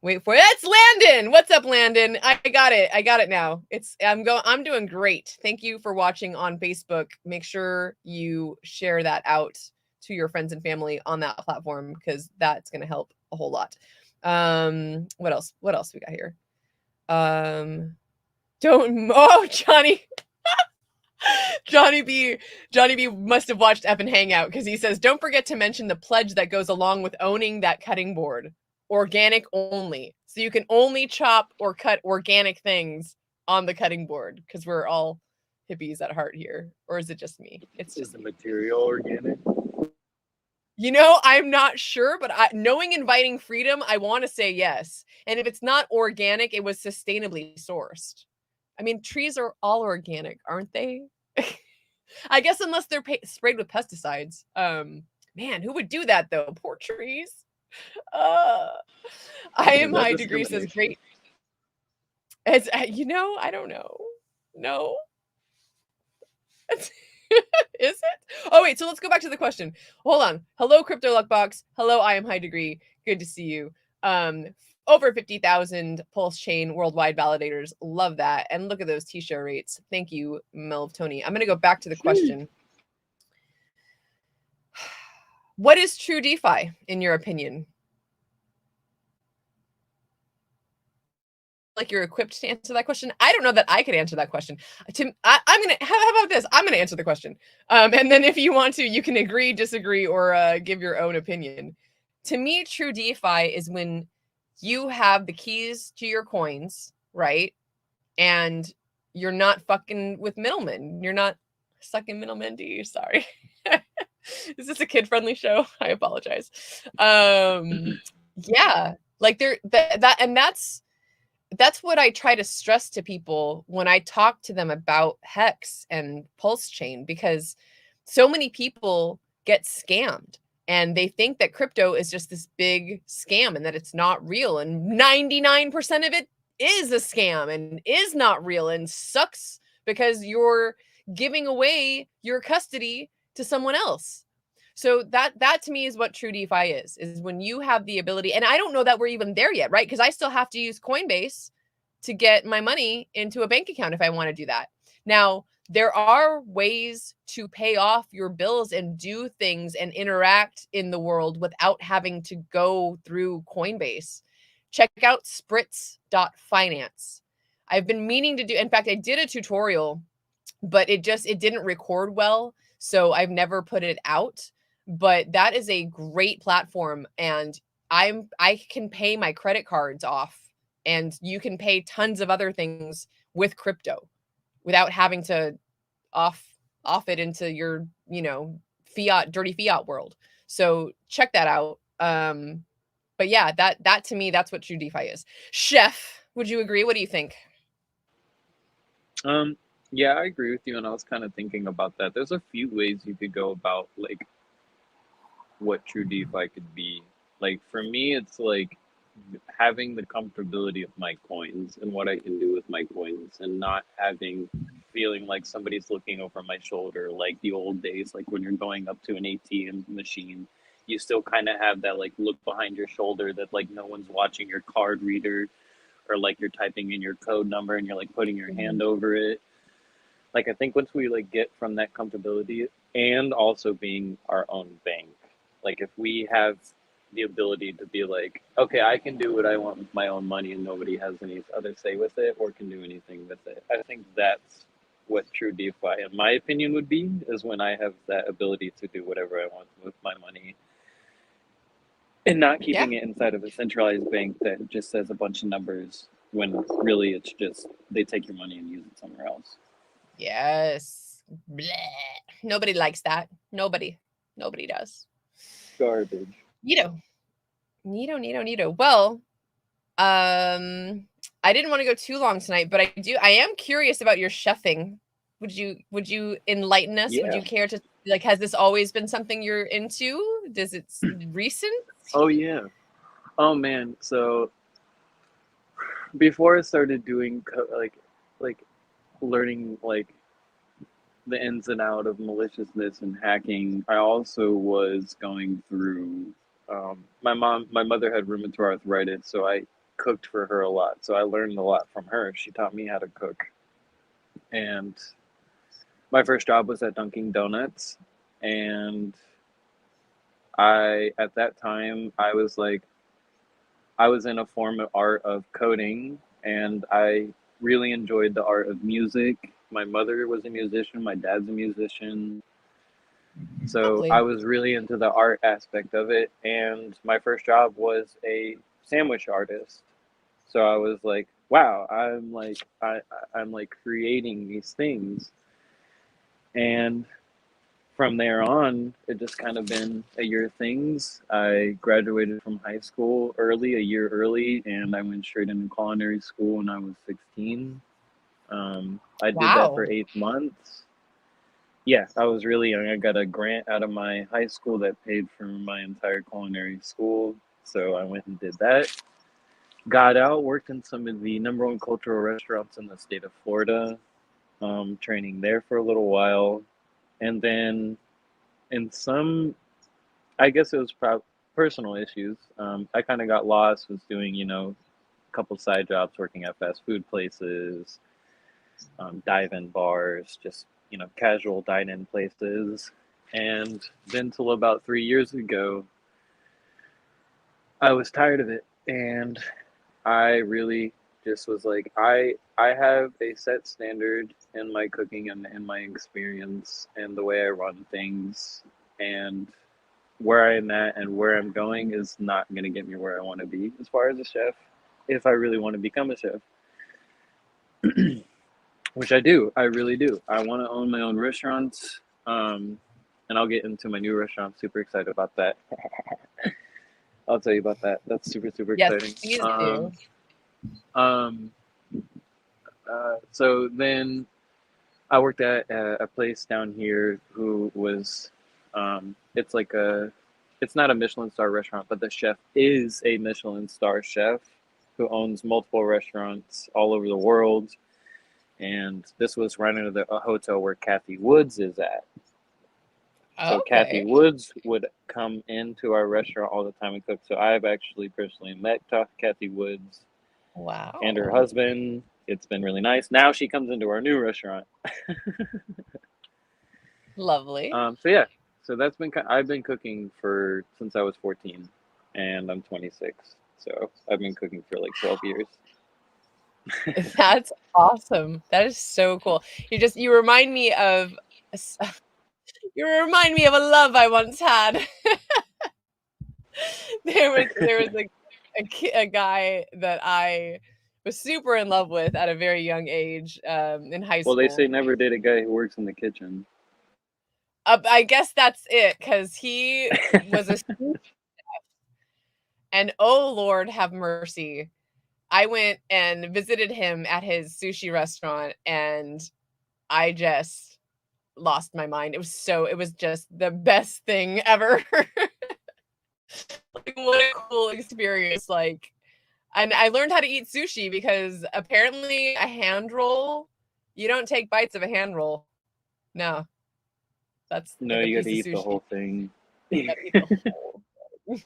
Wait for it. That's Landon. What's up, Landon? I got it now. I'm doing great. Thank you for watching on Facebook. Make sure you share that out to your friends and family on that platform, because that's going to help a whole lot. What else we got here? Johnny. Johnny B must have watched Evan Hangout because he says, don't forget to mention the pledge that goes along with owning that cutting board. Organic only. So you can only chop or cut organic things on the cutting board because we're all hippies at heart here. Or is it just me? It's Is just the me. material organic? You know, I'm not sure, but knowing Inviting Freedom, I want to say yes. And if it's not organic, it was sustainably sourced. I mean, trees are all organic, aren't they? I guess unless they're sprayed with pesticides. Man, who would do that though? Poor trees. Uh, I Is am that high degree says discrimination? great. It's I don't know. No. Is it? Oh wait, so let's go back to the question. Hold on. Hello, Crypto Luckbox. Hello, I am high degree. Good to see you. Over 50,000 pulse chain worldwide validators. Love that. And look at those t-shirt rates. Thank you, Melv Tony. I'm gonna go back to the question. What is true DeFi in your opinion? Like you're equipped to answer that question? I don't know that I could answer that question. I'm gonna. How about this? I'm gonna answer the question, and then if you want to, you can agree, disagree, or give your own opinion. To me, true DeFi is when you have the keys to your coins, right? And you're not fucking with middlemen. You're not sucking middlemen. Do you? Sorry. Is this a kid-friendly show? I apologize. Yeah, like that, and that's what I try to stress to people when I talk to them about Hex and PulseChain, because so many people get scammed and they think that crypto is just this big scam and that it's not real. And 99% of it is a scam and is not real and sucks because you're giving away your custody to someone else. So that to me is what true DeFi is when you have the ability, and I don't know that we're even there yet, right? Because I still have to use Coinbase to get my money into a bank account if I want to do that. Now, there are ways to pay off your bills and do things and interact in the world without having to go through Coinbase. Check out spritz.finance. I've been meaning to do, in fact, I did a tutorial, but it didn't record well, so I've never put it out. But that is a great platform, and I can pay my credit cards off, and you can pay tons of other things with crypto without having to off it into your dirty fiat world. So check that out. But yeah, that to me, that's what true DeFi is. Chef, would you agree? What do you think? Yeah, I agree with you, and I was kind of thinking about that. There's a few ways you could go about like what true DeFi could be. Like for me, it's like having the comfortability of my coins and what I can do with my coins, and not having feeling like somebody's looking over my shoulder like the old days, like when you're going up to an ATM machine. You still kind of have that like look behind your shoulder that like no one's watching your card reader, or like you're typing in your code number and you're like putting your hand over it. Like I think once we like get from that comfortability, and also being our own bank, like if we have the ability to be like, okay, I can do what I want with my own money and nobody has any other say with it or can do anything with it. I think that's what true DeFi, in my opinion, would be, is when I have that ability to do whatever I want with my money, and not Yeah. keeping it inside of a centralized bank that just says a bunch of numbers when really it's just they take your money and use it somewhere else. Yes. Bleh. Nobody likes that. Nobody does. Garbage. Neato. Neato. Well, I didn't want to go too long tonight, but I am curious about your chefing. Would you enlighten us? Would Yeah. you care to, like, has this always been something you're into? Does it's recent? Oh yeah. Oh man. So before I started doing like learning like the ins and out of maliciousness and hacking, I also was going through. My mother had rheumatoid arthritis, so I cooked for her a lot. So I learned a lot from her. She taught me how to cook, and my first job was at Dunkin' Donuts, and I at that time I was like I was in a form of art of coding, and I really enjoyed the art of music, My mother was a musician, my dad's a musician. So I Lovely. was really into the art aspect of it. And my first job was a sandwich artist. So I was like, wow, I'm like creating these things. And from there on, it just kind of been a year of things. I graduated from high school early, a year early, and I went straight into culinary school when I was 16. I did that Wow. for 8 months. Yeah, I was really young. I got a grant out of my high school that paid for my entire culinary school. So I went and did that. Got out, worked in some of the number one cultural restaurants in the state of Florida, training there for a little while. And then in some, I guess it was personal issues. I kind of got lost, was doing, a couple side jobs, working at fast food places, dive-in bars, just, casual dine-in places. And then till about 3 years ago, I was tired of it. And I really just was like, I have a set standard in my cooking and in my experience and the way I run things. And where I'm at and where I'm going is not going to get me where I want to be as far as a chef, if I really want to become a chef, which I do. I really do. I want to own my own restaurants. And I'll get into my new restaurant. Super excited about that. I'll tell you about that. That's super, super Yes, exciting. please do. Um, so then I worked at a place down here who was, it's like it's not a Michelin star restaurant, but the chef is a Michelin star chef who owns multiple restaurants all over the world. And this was right under the hotel where Kathy Woods is at. So Kathy Okay. Woods would come into our restaurant all the time and cook. So I've actually personally met Kathy Woods and her Wow. husband. It's been really nice. Now she comes into our new restaurant. Lovely. So yeah, so that's been I've been cooking for since I was 14, and I'm 26. So I've been cooking for like 12 years. That's awesome. That is so cool. You remind me of you remind me of a love I once had. There was a guy that I was super in love with at a very young age in high Well, they school. say never date a guy who works in the kitchen. I guess that's it because he was a and oh Lord have mercy. I went and visited him at his sushi restaurant and I just lost my mind. It was just the best thing ever. Like, what a cool experience. Like, and I learned how to eat sushi because apparently a hand roll, you don't take bites of a hand roll. No, that's No, like a you got to piece of eat the sushi. whole thing. You gotta eat the whole thing.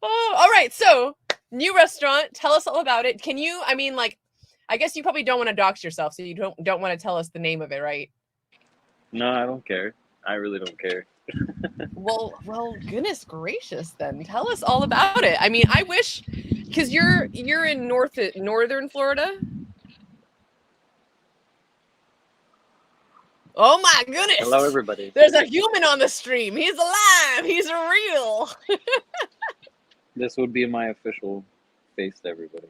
Oh, all right, so new restaurant. Tell us all about it. Can you? I mean, like, I guess you probably don't want to dox yourself, so you don't want to tell us the name of it, right? No, I don't care. I really don't care. Well, goodness gracious, then tell us all about it. I mean, I wish because you're in northern Florida. Oh my Hello, goodness, everybody. there's a human on the stream. He's alive. He's real. This would be my official face to everybody.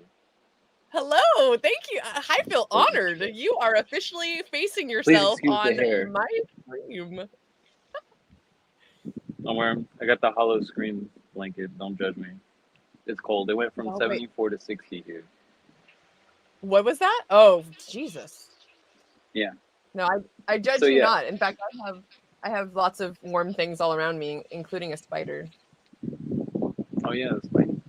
Hello, thank you. I feel Please, honored. You are officially facing please yourself excuse the on hair. my stream. I'm wearing. I got the hollow screen blanket. Don't judge me. It's cold. It went from Oh wait, 74 to 60 here. what was that? Oh Jesus. Yeah. No, I So judge you yeah. not. In fact, I have lots of warm things all around me, including a spider. Oh yeah, that's fine.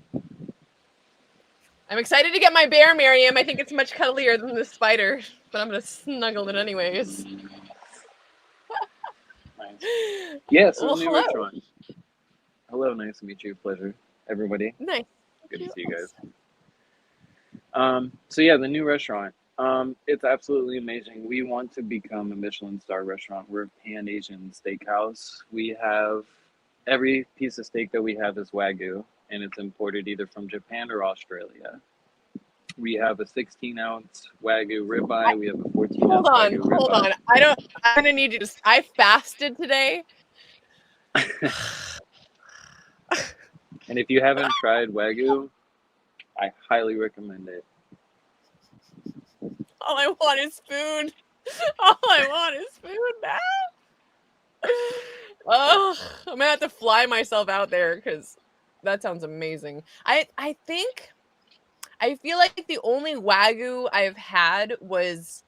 I'm excited to get my bear, Miriam. I think it's much cuddlier than the spider, but I'm gonna snuggle it anyways. Nice. Yeah. So Well, new hello. restaurant. Hello, nice to meet you. Pleasure, everybody. Nice. Good Thank to you see you guys. also. So yeah, the new restaurant. It's absolutely amazing. We want to become a Michelin star restaurant. We're a Pan Asian steakhouse. We have every piece of steak that we have is Wagyu, and it's imported either from Japan or Australia. We have a 16-ounce Wagyu ribeye. We have a 14-ounce Hold on, Wagyu hold ribeye. on. I'm gonna need you to. I fasted today. And if you haven't tried Wagyu, I highly recommend it. All I want is food. All I want is food now. Oh, I'm gonna have to fly myself out there because that sounds amazing. I think I feel like the only Wagyu I've had was,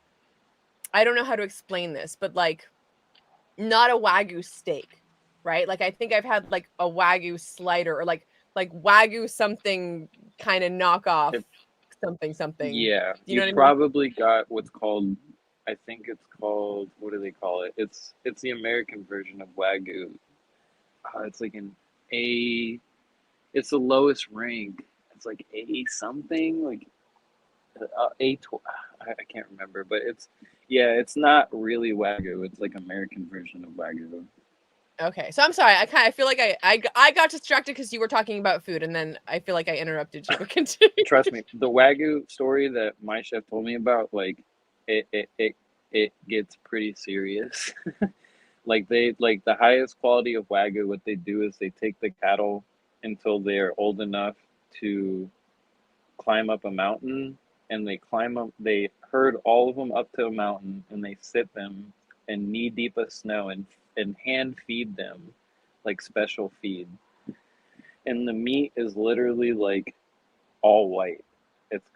I don't know how to explain this, but like not a Wagyu steak, right? Like I think I've had like a Wagyu slider or like Wagyu something kind of knockoff If, something. yeah, Do you you know what I mean? probably got what's called, I think it's called, what do they call it? It's the American version of Wagyu. It's like an A, it's the lowest rank. It's like A something, like I can't remember, but yeah, it's not really Wagyu. It's like American version of Wagyu. Okay, so I'm sorry. I feel like I got distracted because you were talking about food, and then I feel like I interrupted you. But continue. Trust me, the Wagyu story that my chef told me about, like it gets pretty serious. Like the highest quality of Wagyu, what they do is they take the cattle until they're old enough to climb up a mountain, and they herd all of them up to a mountain, and they sit them in knee deep of snow and hand feed them like special feed. And the meat is literally like all white. It's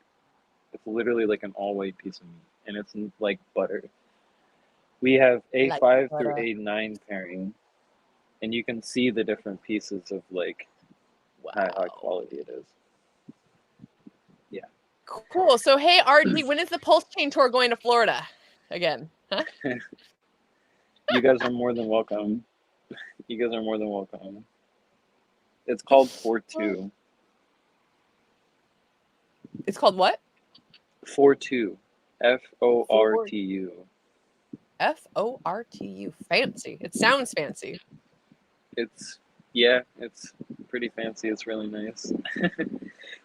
it's literally like an all white piece of meat, and it's like butter. We have Like A5 through butter. A9 pairing, and you can see the different pieces of like how high Wow. quality it is. Yeah. Cool. So hey, RD, when is the Pulse Chain tour going to Florida again? Huh? You guys are more than welcome. You guys are more than welcome. It's called 4-2. It's called what? 4-2. For FORTU. FORTU. Fancy. It sounds fancy. It's yeah, it's pretty fancy. It's really nice.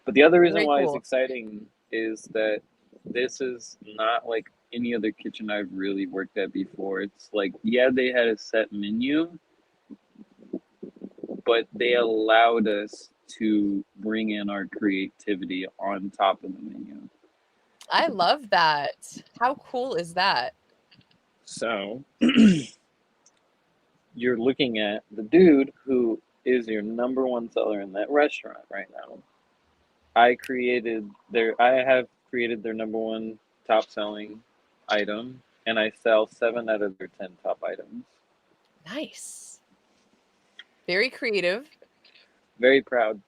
But the other reason Very why it's cool. exciting is that this is not like any other kitchen I've really worked at before. It's like, yeah, they had a set menu, but they allowed us to bring in our creativity on top of the menu. I love that. How cool is that? So you're looking at the dude who is your number one seller in that restaurant right now. I have created their number one top selling item, and I sell 7 out of their 10 top items. Nice. Very creative. Very proud.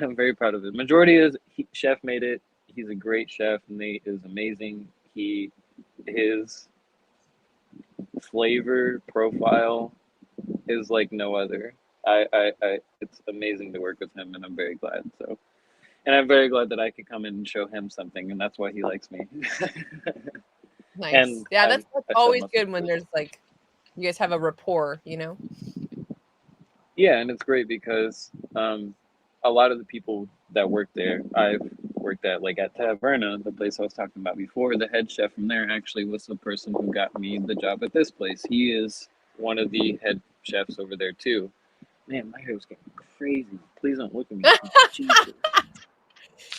I'm very proud of it. Majority is chef made it. He's a great chef. Nate is amazing. His flavor profile is like no other. It's amazing to work with him, and I'm very glad. So, and I'm very glad that I could come in and show him something, and that's why he likes me. Nice. And Yeah, that's I sell always muscle good when too. there's like you guys have a rapport, Yeah, and it's great because a lot of the people that work there, I've worked at, like at Taverna, the place I was talking about before. The head chef from there actually was the person who got me the job at this place. He is one of the head chefs over there too. Man, my hair was getting crazy. Please don't look at me. Jesus.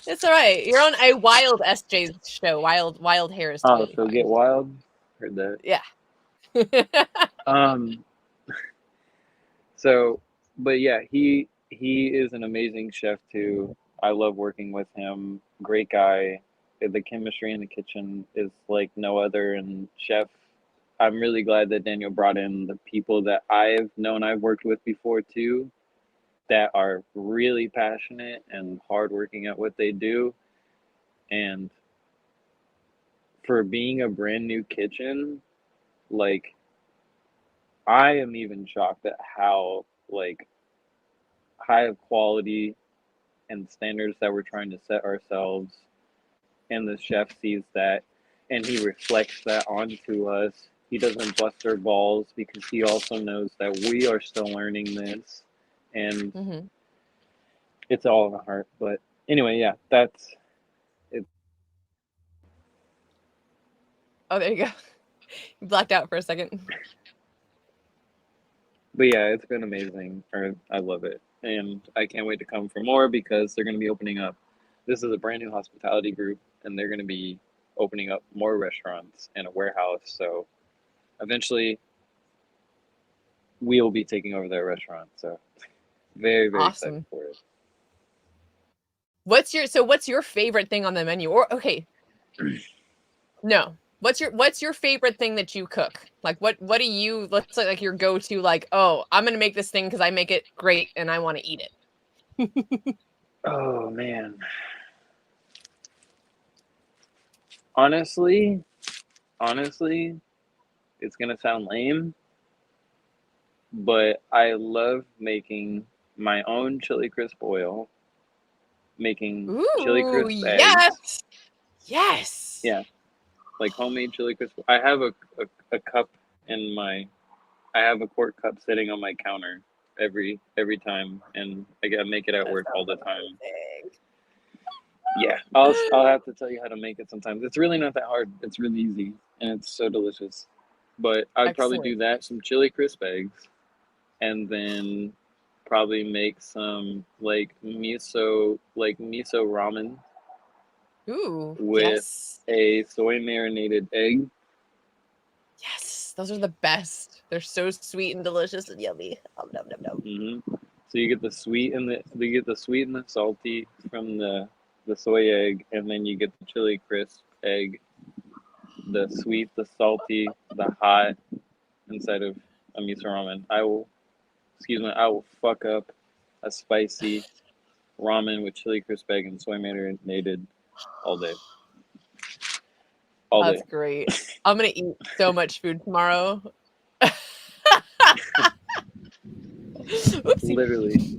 It's all right. You're on a wild SJ's show. Wild hair is Oh, totally so fine. get wild. Heard that. Yeah. Um. So, but yeah, he is an amazing chef too. I love working with him. Great guy. The chemistry in the kitchen is like no other. And chef, I'm really glad that Daniel brought in the people that I've worked with before too, that are really passionate and hardworking at what they do. And for being a brand new kitchen, like I am even shocked at how like high of quality and standards that we're trying to set ourselves, and the chef sees that and he reflects that onto us. He doesn't bust our balls because he also knows that we are still learning this, and Hmm. it's all in the heart. But anyway, yeah, that's it. Oh, there you go. You blacked out for a second. But yeah, it's been amazing. I love it. And I can't wait to come for more because they're going to be opening up. This is a brand new hospitality group, and they're going to be opening up more restaurants and a warehouse. So eventually, we'll be taking over their restaurant. So very, very excited Awesome. for it. What's your favorite thing on the menu? Or okay. No. What's your favorite thing that you cook? Like what do you, let's say like your go-to, like, oh, I'm gonna make this thing because I make it great and I want to eat it. Oh man. Honestly, it's gonna sound lame, but I love making my own chili crisp oil, making chili Ooh, crisp eggs. yes. Yes. Yeah, like homemade chili crisp. I have a cup in my, I have a quart cup sitting on my counter every time, and I gotta make it at work all the time. Yeah, I'll have to tell you how to make it sometimes. It's really not that hard. It's really easy, and it's so delicious. But I'd probably do that, some chili crisp eggs, and then probably make some like miso ramen. Ooh, With yes. a soy marinated egg. Yes, those are the best. They're so sweet and delicious and yummy. Nom, nom, nom. Mm-hmm. So you get the sweet and the salty from the soy egg, and then you get the chili crisp egg, the sweet, the salty, the hot inside of a miso ramen. I will fuck up a spicy ramen with chili crisp egg and soy marinated all day. That's great. I'm gonna eat so much food tomorrow. Oopsie. Literally.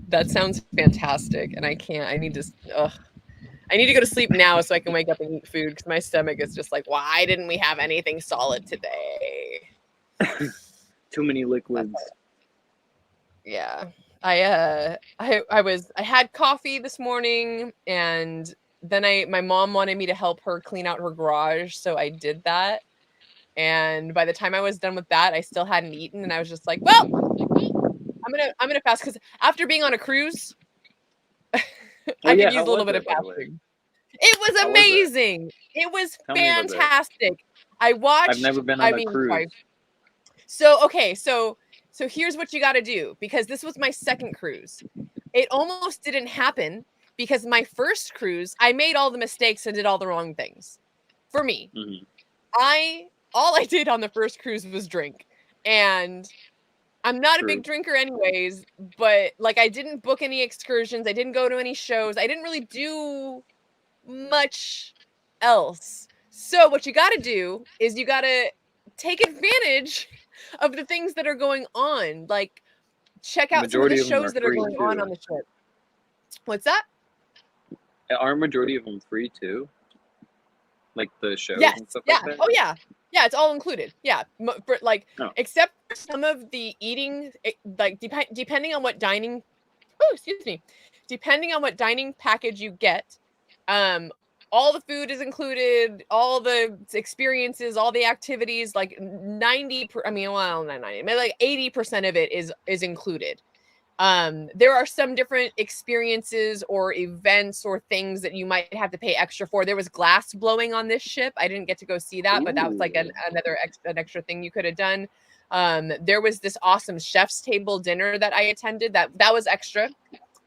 That sounds fantastic, and I need to go to sleep now so I can wake up and eat food because my stomach is just like, why didn't we have anything solid today? Too many liquids. Yeah. I had coffee this morning, and then my mom wanted me to help her clean out her garage, so I did that. And by the time I was done with that, I still hadn't eaten, and I was just like, well, I'm gonna fast because after being on a cruise, I could use a little bit of fasting. It was amazing. It was fantastic. I've never been on a cruise. Sorry. So okay, so here's what you got to do, because this was my second cruise. It almost didn't happen because my first cruise, I made all the mistakes and did all the wrong things. For me, all I did on the first cruise was drink, and I'm not a big drinker anyways, but like I didn't book any excursions, I didn't go to any shows, I didn't really do much else. So what you got to do is you got to take advantage of the things that are going on. Like check out some of the shows that are going on the ship. What's that? Are majority of them free too? Like the shows and stuff like that? Oh yeah. Yeah, it's all included. Yeah, for except for some of the eating, like depending on what dining. Oh, excuse me. Depending on what dining package you get, all the food is included, all the experiences, all the activities. Like 90, I mean, well, not 90, maybe like 80% of it is included. There are some different experiences or events or things that you might have to pay extra for. There was glass blowing on this ship. I didn't get to go see that, but that was like an extra thing you could have done. There was this awesome chef's table dinner that I attended that was extra,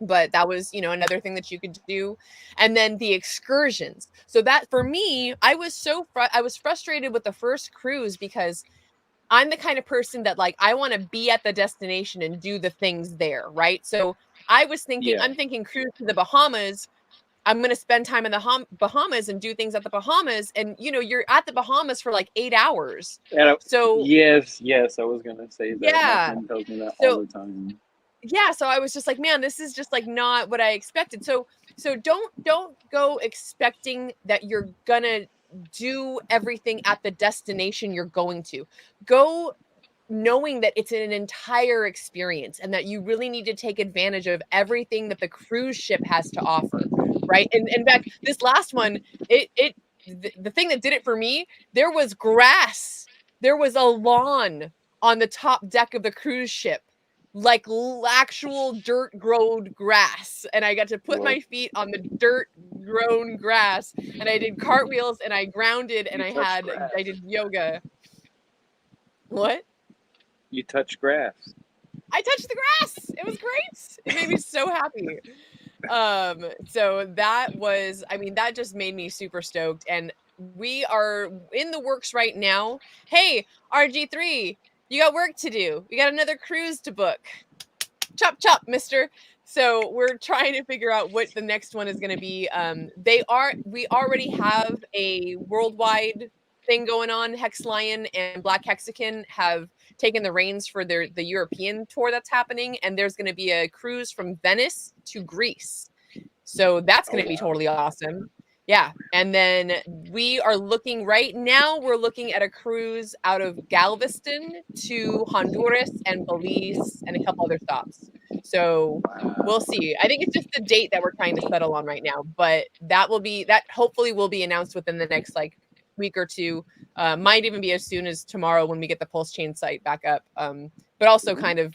but that was, another thing that you could do. And then the excursions. So that for me, I was frustrated with the first cruise because I'm the kind of person that like, I want to be at the destination and do the things there. Right. So I was thinking, I'm thinking cruise to the Bahamas. I'm going to spend time in the Bahamas and do things at the Bahamas. And, you're at the Bahamas for like 8 hours. So yes, I was going to say that. Yeah. My friend tells me that all the time. Yeah. So I was just like, man, this is just like not what I expected. So don't go expecting that you're going to do everything at the destination you're going to. Go knowing that it's an entire experience and that you really need to take advantage of everything that the cruise ship has to offer, right? And in fact, this last one, the thing that did it for me, there was grass. There was a lawn on the top deck of the cruise ship, like actual dirt grown grass. And I got to put my feet on the dirt grown grass, and I did cartwheels and I grounded and I did yoga. What? You touch grass. I touched the grass. It was great. It made me so happy. So that was, I mean, that just made me super stoked. And we are in the works right now. Hey, RG3, you got work to do. We got another cruise to book. Chop, chop, mister. So we're trying to figure out what the next one is going to be. We already have a worldwide thing going on. Hex Lion and Black Hexagon have taken the reins for the European tour that's happening, and there's going to be a cruise from Venice to Greece. So that's going to be totally awesome. Yeah. And then we are looking right now, we're looking at a cruise out of Galveston to Honduras and Belize and a couple other stops. So we'll see. I think it's just the date that we're trying to settle on right now, but that hopefully will be announced within the next like week or two. Might even be as soon as tomorrow when we get the PulseChain site back up. But also kind of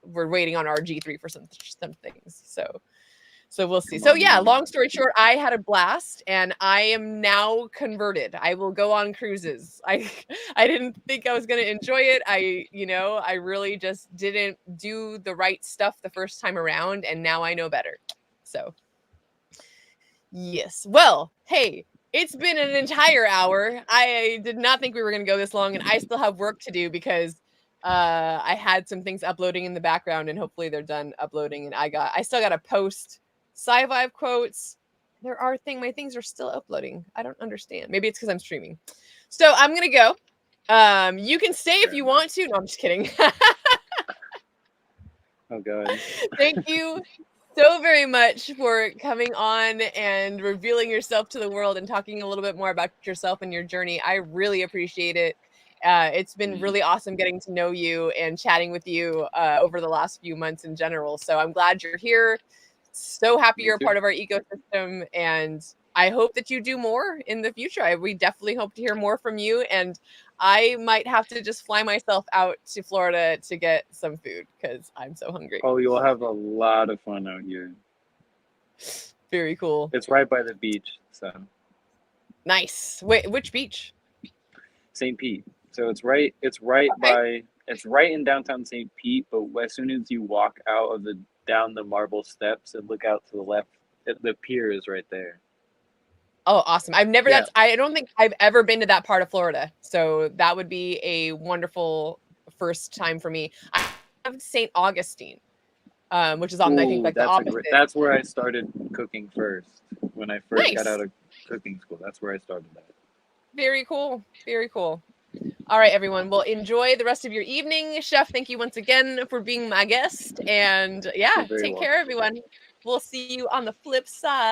we're waiting on RG3 for some things. So we'll see. So yeah, long story short, I had a blast and I am now converted. I will go on cruises. I didn't think I was going to enjoy it. I really just didn't do the right stuff the first time around, and now I know better. So yes. Well, hey, it's been an entire hour. I did not think we were going to go this long, and I still have work to do because I had some things uploading in the background, and hopefully they're done uploading. And I still got to post SciVive quotes. My things are still uploading. I don't understand. Maybe it's because I'm streaming. So I'm gonna go. You can stay if you want to. No, I'm just kidding. Oh god. Thank you so very much for coming on and revealing yourself to the world and talking a little bit more about yourself and your journey. I really appreciate it. It's been really awesome getting to know you and chatting with you over the last few months in general. So I'm glad you're here. So happy you're a part of our ecosystem, and I hope that you do more in the future. We definitely hope to hear more from you, and I might have to just fly myself out to Florida to get some food because I'm so hungry. Oh, you'll have a lot of fun out here. Very cool. It's right by the beach, so. Nice. Wait, which beach? St. Pete. So it's right in downtown St. Pete, but as soon as you walk down the marble steps and look out to the left, the pier is right there. Oh, awesome. I don't think I've ever been to that part of Florida. So that would be a wonderful first time for me. I have St. Augustine, which is on, I think, like the opposite. That's where I started cooking first. When I first got out of cooking school, that's where I started that. Very cool. Very cool. All right, everyone. Well, enjoy the rest of your evening. Chef, thank you once again for being my guest. And yeah, take care, everyone. We'll see you on the flip side.